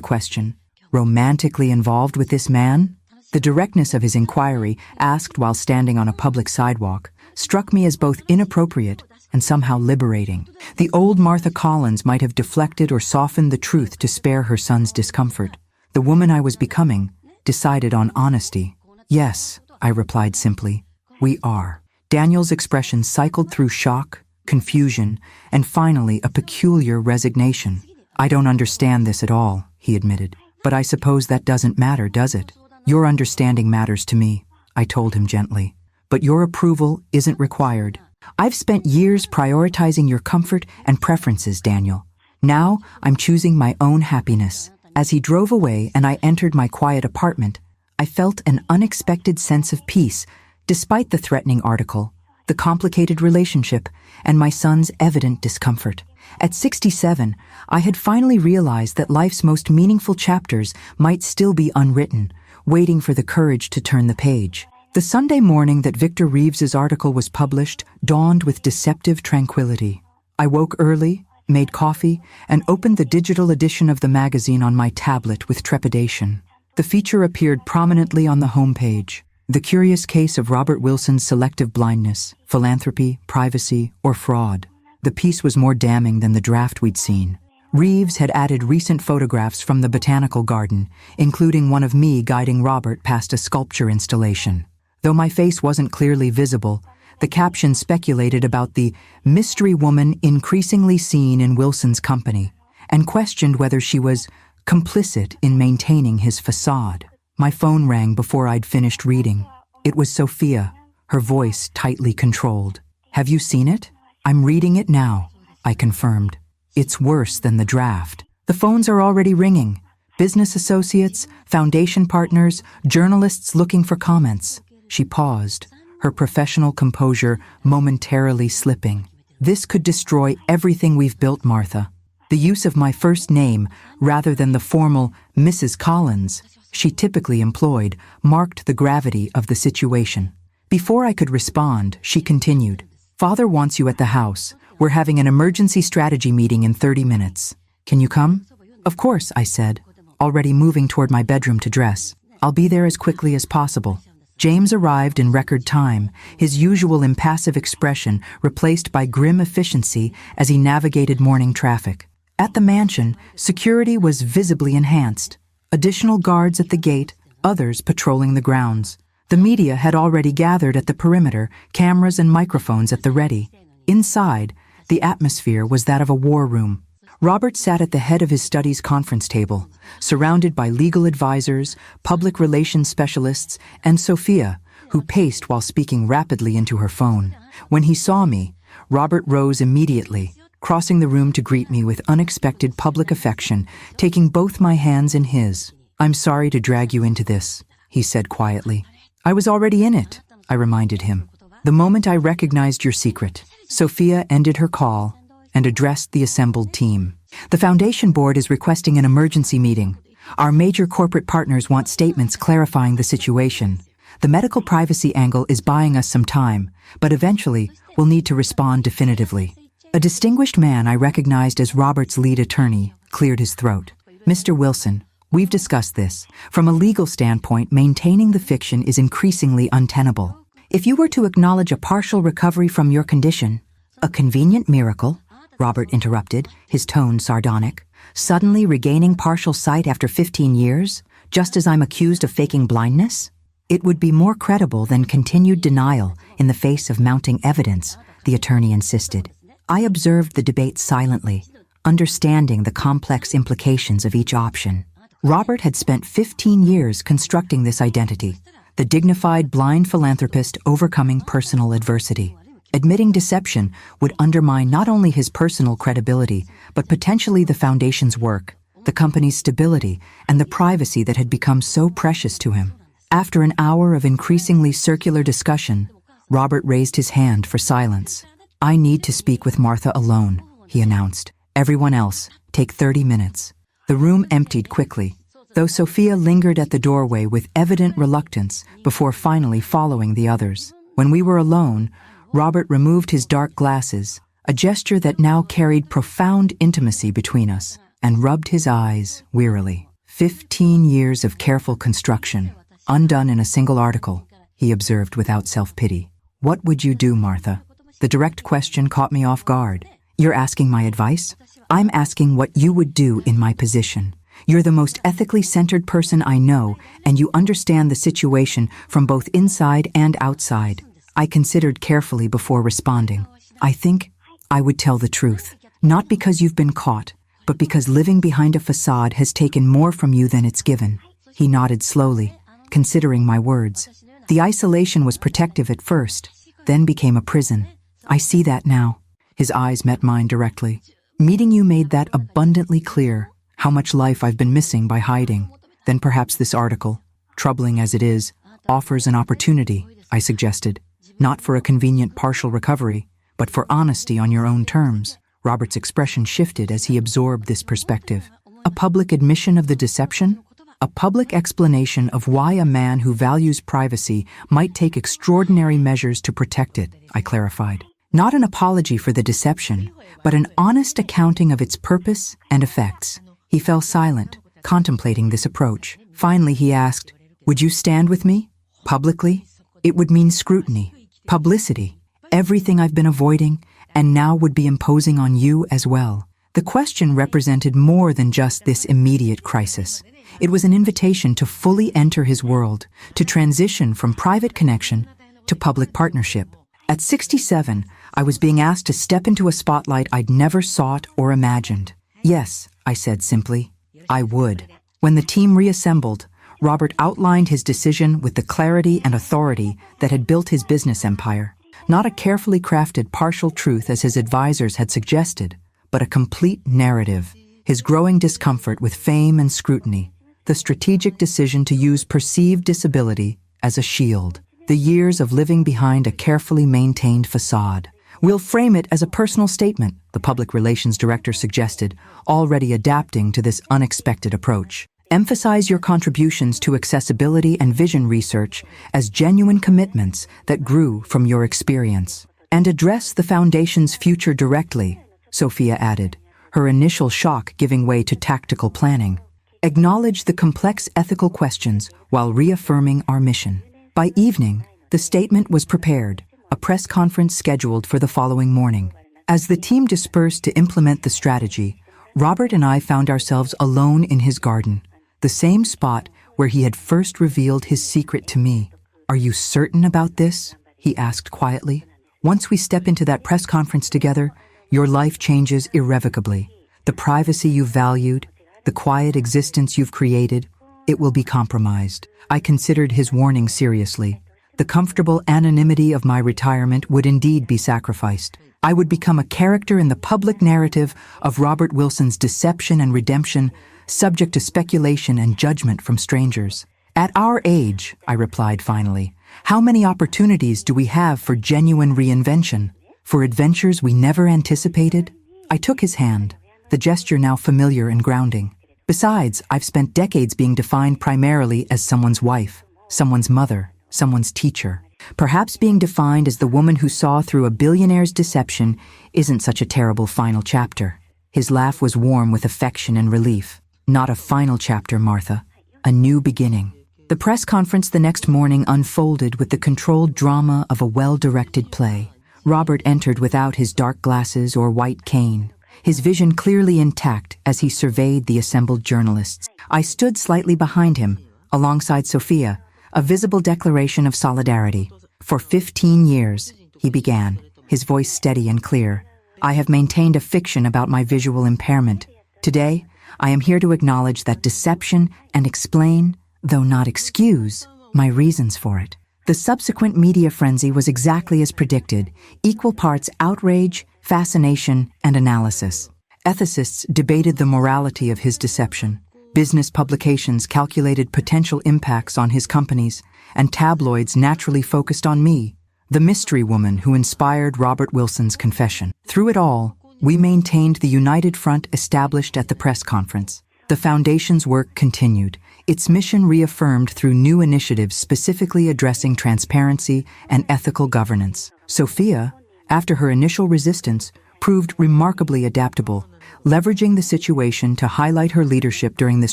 question. "Romantically involved with this man?" The directness of his inquiry, asked while standing on a public sidewalk, struck me as both inappropriate and somehow liberating. The old Martha Collins might have deflected or softened the truth to spare her son's discomfort. The woman I was becoming decided on honesty. Yes, I replied simply. We are. Daniel's expression cycled through shock, confusion, and finally a peculiar resignation. I don't understand this at all, he admitted. But I suppose that doesn't matter, does it? Your understanding matters to me, I told him gently. But your approval isn't required. I've spent years prioritizing your comfort and preferences, Daniel. Now I'm choosing my own happiness. As he drove away and I entered my quiet apartment, I felt an unexpected sense of peace, despite the threatening article, the complicated relationship, and my son's evident discomfort. At 67, I had finally realized that life's most meaningful chapters might still be unwritten, waiting for the courage to turn the page. The Sunday morning that Victor Reeves's article was published dawned with deceptive tranquility. I woke early, made coffee, and opened the digital edition of the magazine on my tablet with trepidation. The feature appeared prominently on the homepage. The curious case of Robert Wilson's selective blindness, philanthropy, privacy, or fraud. The piece was more damning than the draft we'd seen. Reeves had added recent photographs from the botanical garden, including one of me guiding Robert past a sculpture installation. Though my face wasn't clearly visible, the caption speculated about the mystery woman increasingly seen in Wilson's company, and questioned whether she was complicit in maintaining his facade. My phone rang before I'd finished reading. It was Sophia, her voice tightly controlled. Have you seen it? I'm reading it now, I confirmed. It's worse than the draft. The phones are already ringing. Business associates, foundation partners, journalists looking for comments. She paused, her professional composure momentarily slipping. This could destroy everything we've built, Martha. The use of my first name, rather than the formal Mrs. Collins she typically employed, marked the gravity of the situation. Before I could respond, she continued, Father wants you at the house. We're having an emergency strategy meeting in 30 minutes. Can you come? Of course, I said, already moving toward my bedroom to dress. I'll be there as quickly as possible. James arrived in record time, his usual impassive expression replaced by grim efficiency as he navigated morning traffic. At the mansion, security was visibly enhanced. Additional guards at the gate, others patrolling the grounds. The media had already gathered at the perimeter, cameras and microphones at the ready. Inside, the atmosphere was that of a war room. Robert sat at the head of his study's conference table, surrounded by legal advisors, public relations specialists, and Sophia, who paced while speaking rapidly into her phone. When he saw me, Robert rose immediately, crossing the room to greet me with unexpected public affection, taking both my hands in his. I'm sorry to drag you into this, he said quietly. I was already in it, I reminded him. The moment I recognized your secret, Sophia ended her call and addressed the assembled team. The foundation board is requesting an emergency meeting. Our major corporate partners want statements clarifying the situation. The medical privacy angle is buying us some time, but eventually we'll need to respond definitively. A distinguished man I recognized as Robert's lead attorney cleared his throat. Mr. Wilson, we've discussed this. From a legal standpoint, maintaining the fiction is increasingly untenable. If you were to acknowledge a partial recovery from your condition, a convenient miracle, Robert interrupted, his tone sardonic, suddenly regaining partial sight after 15 years, just as I'm accused of faking blindness? It would be more credible than continued denial in the face of mounting evidence, the attorney insisted. I observed the debate silently, understanding the complex implications of each option. Robert had spent 15 years constructing this identity, the dignified blind philanthropist overcoming personal adversity. Admitting deception would undermine not only his personal credibility, but potentially the foundation's work, the company's stability, and the privacy that had become so precious to him. After an hour of increasingly circular discussion, Robert raised his hand for silence. I need to speak with Martha alone, he announced. Everyone else, take 30 minutes. The room emptied quickly, though Sophia lingered at the doorway with evident reluctance before finally following the others. When we were alone, Robert removed his dark glasses, a gesture that now carried profound intimacy between us, and rubbed his eyes wearily. 15 years of careful construction, undone in a single article, he observed without self-pity. What would you do, Martha? The direct question caught me off guard. You're asking my advice? I'm asking what you would do in my position. You're the most ethically centered person I know, and you understand the situation from both inside and outside. I considered carefully before responding. I think I would tell the truth, not because you've been caught, but because living behind a facade has taken more from you than it's given. He nodded slowly, considering my words. The isolation was protective at first, then became a prison. I see that now. His eyes met mine directly. Meeting you made that abundantly clear, how much life I've been missing by hiding. Then perhaps this article, troubling as it is, offers an opportunity, I suggested. Not for a convenient partial recovery, but for honesty on your own terms. Robert's expression shifted as he absorbed this perspective. A public admission of the deception? A public explanation of why a man who values privacy might take extraordinary measures to protect it, I clarified. Not an apology for the deception, but an honest accounting of its purpose and effects. He fell silent, contemplating this approach. Finally, he asked, "Would you stand with me? Publicly? It would mean scrutiny, publicity, everything I've been avoiding, and now would be imposing on you as well." The question represented more than just this immediate crisis. It was an invitation to fully enter his world, to transition from private connection to public partnership. At 67, I was being asked to step into a spotlight I'd never sought or imagined. Yes, I said simply, I would. When the team reassembled, Robert outlined his decision with the clarity and authority that had built his business empire. Not a carefully crafted partial truth as his advisors had suggested, but a complete narrative. His growing discomfort with fame and scrutiny, the strategic decision to use perceived disability as a shield, the years of living behind a carefully maintained facade. We'll frame it as a personal statement, the public relations director suggested, already adapting to this unexpected approach. Emphasize your contributions to accessibility and vision research as genuine commitments that grew from your experience. And address the foundation's future directly, Sophia added, her initial shock giving way to tactical planning. Acknowledge the complex ethical questions while reaffirming our mission. By evening, the statement was prepared, a press conference scheduled for the following morning. As the team dispersed to implement the strategy, Robert and I found ourselves alone in his garden, the same spot where he had first revealed his secret to me. "Are you certain about this?" he asked quietly. "Once we step into that press conference together, your life changes irrevocably. The privacy you've valued, the quiet existence you've created, it will be compromised." I considered his warning seriously. The comfortable anonymity of my retirement would indeed be sacrificed. I would become a character in the public narrative of Robert Wilson's deception and redemption, subject to speculation and judgment from strangers. "At our age," I replied finally, "how many opportunities do we have for genuine reinvention, for adventures we never anticipated?" I took his hand, the gesture now familiar and grounding. Besides, I've spent decades being defined primarily as someone's wife, someone's mother, someone's teacher. Perhaps being defined as the woman who saw through a billionaire's deception isn't such a terrible final chapter. His laugh was warm with affection and relief. "Not a final chapter, Martha. A new beginning." The press conference the next morning unfolded with the controlled drama of a well-directed play. Robert entered without his dark glasses or white cane, his vision clearly intact as he surveyed the assembled journalists. I stood slightly behind him, alongside Sophia, a visible declaration of solidarity. "For 15 years, he began, his voice steady and clear, "I have maintained a fiction about my visual impairment. Today, I am here to acknowledge that deception and explain, though not excuse, my reasons for it." The subsequent media frenzy was exactly as predicted, equal parts outrage, fascination, and analysis. Ethicists debated the morality of his deception. Business publications calculated potential impacts on his companies, and tabloids naturally focused on me, the mystery woman who inspired Robert Wilson's confession. Through it all, we maintained the united front established at the press conference. The Foundation's work continued, its mission reaffirmed through new initiatives specifically addressing transparency and ethical governance. Sophia, after her initial resistance, proved remarkably adaptable, leveraging the situation to highlight her leadership during this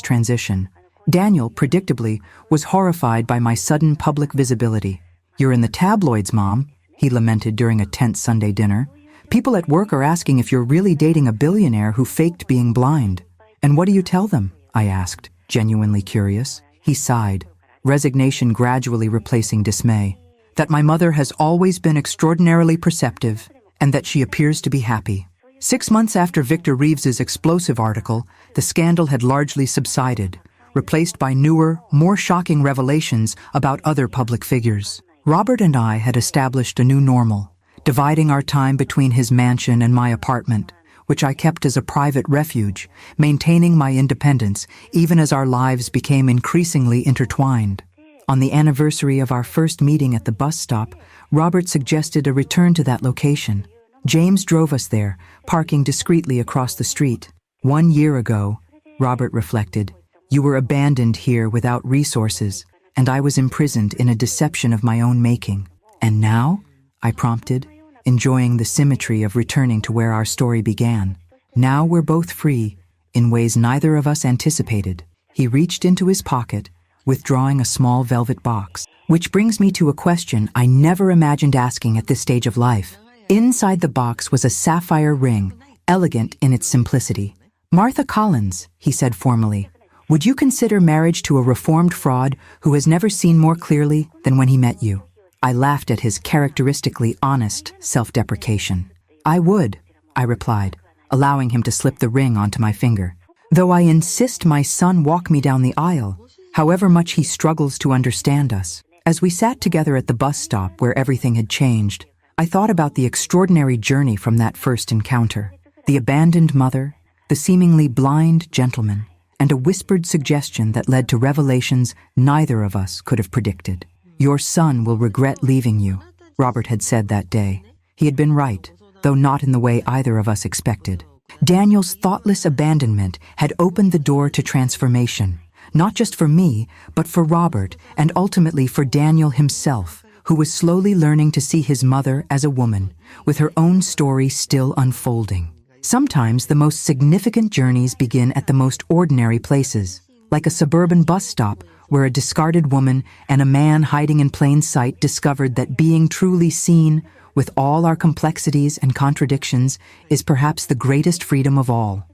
transition. Daniel, predictably, was horrified by my sudden public visibility. "You're in the tabloids, Mom," he lamented during a tense Sunday dinner. "People at work are asking if you're really dating a billionaire who faked being blind." "And what do you tell them?" I asked, genuinely curious. He sighed, resignation gradually replacing dismay. "That my mother has always been extraordinarily perceptive, and that she appears to be happy." 6 months after Victor Reeves's explosive article, the scandal had largely subsided, replaced by newer, more shocking revelations about other public figures. Robert and I had established a new normal, dividing our time between his mansion and my apartment, which I kept as a private refuge, maintaining my independence even as our lives became increasingly intertwined. On the anniversary of our first meeting at the bus stop, Robert suggested a return to that location. James drove us there, parking discreetly across the street. "1 year ago," Robert reflected, "you were abandoned here without resources, and I was imprisoned in a deception of my own making. And now?" I prompted, enjoying the symmetry of returning to where our story began. "Now we're both free, in ways neither of us anticipated." He reached into his pocket, withdrawing a small velvet box. Which brings me to a question I never imagined asking at this stage of life. Inside the box was a sapphire ring, elegant in its simplicity. "Martha Collins," he said formally, "would you consider marriage to a reformed fraud who has never seen more clearly than when he met you?" I laughed at his characteristically honest self-deprecation. "I would," I replied, allowing him to slip the ring onto my finger. "Though I insist my son walk me down the aisle, however much he struggles to understand us." As we sat together at the bus stop where everything had changed, I thought about the extraordinary journey from that first encounter. The abandoned mother, the seemingly blind gentleman, and a whispered suggestion that led to revelations neither of us could have predicted. "Your son will regret leaving you," Robert had said that day. He had been right, though not in the way either of us expected. Daniel's thoughtless abandonment had opened the door to transformation, not just for me, but for Robert, and ultimately for Daniel himself, who was slowly learning to see his mother as a woman, with her own story still unfolding. Sometimes the most significant journeys begin at the most ordinary places, like a suburban bus stop where a discarded woman and a man hiding in plain sight discovered that being truly seen, with all our complexities and contradictions, is perhaps the greatest freedom of all.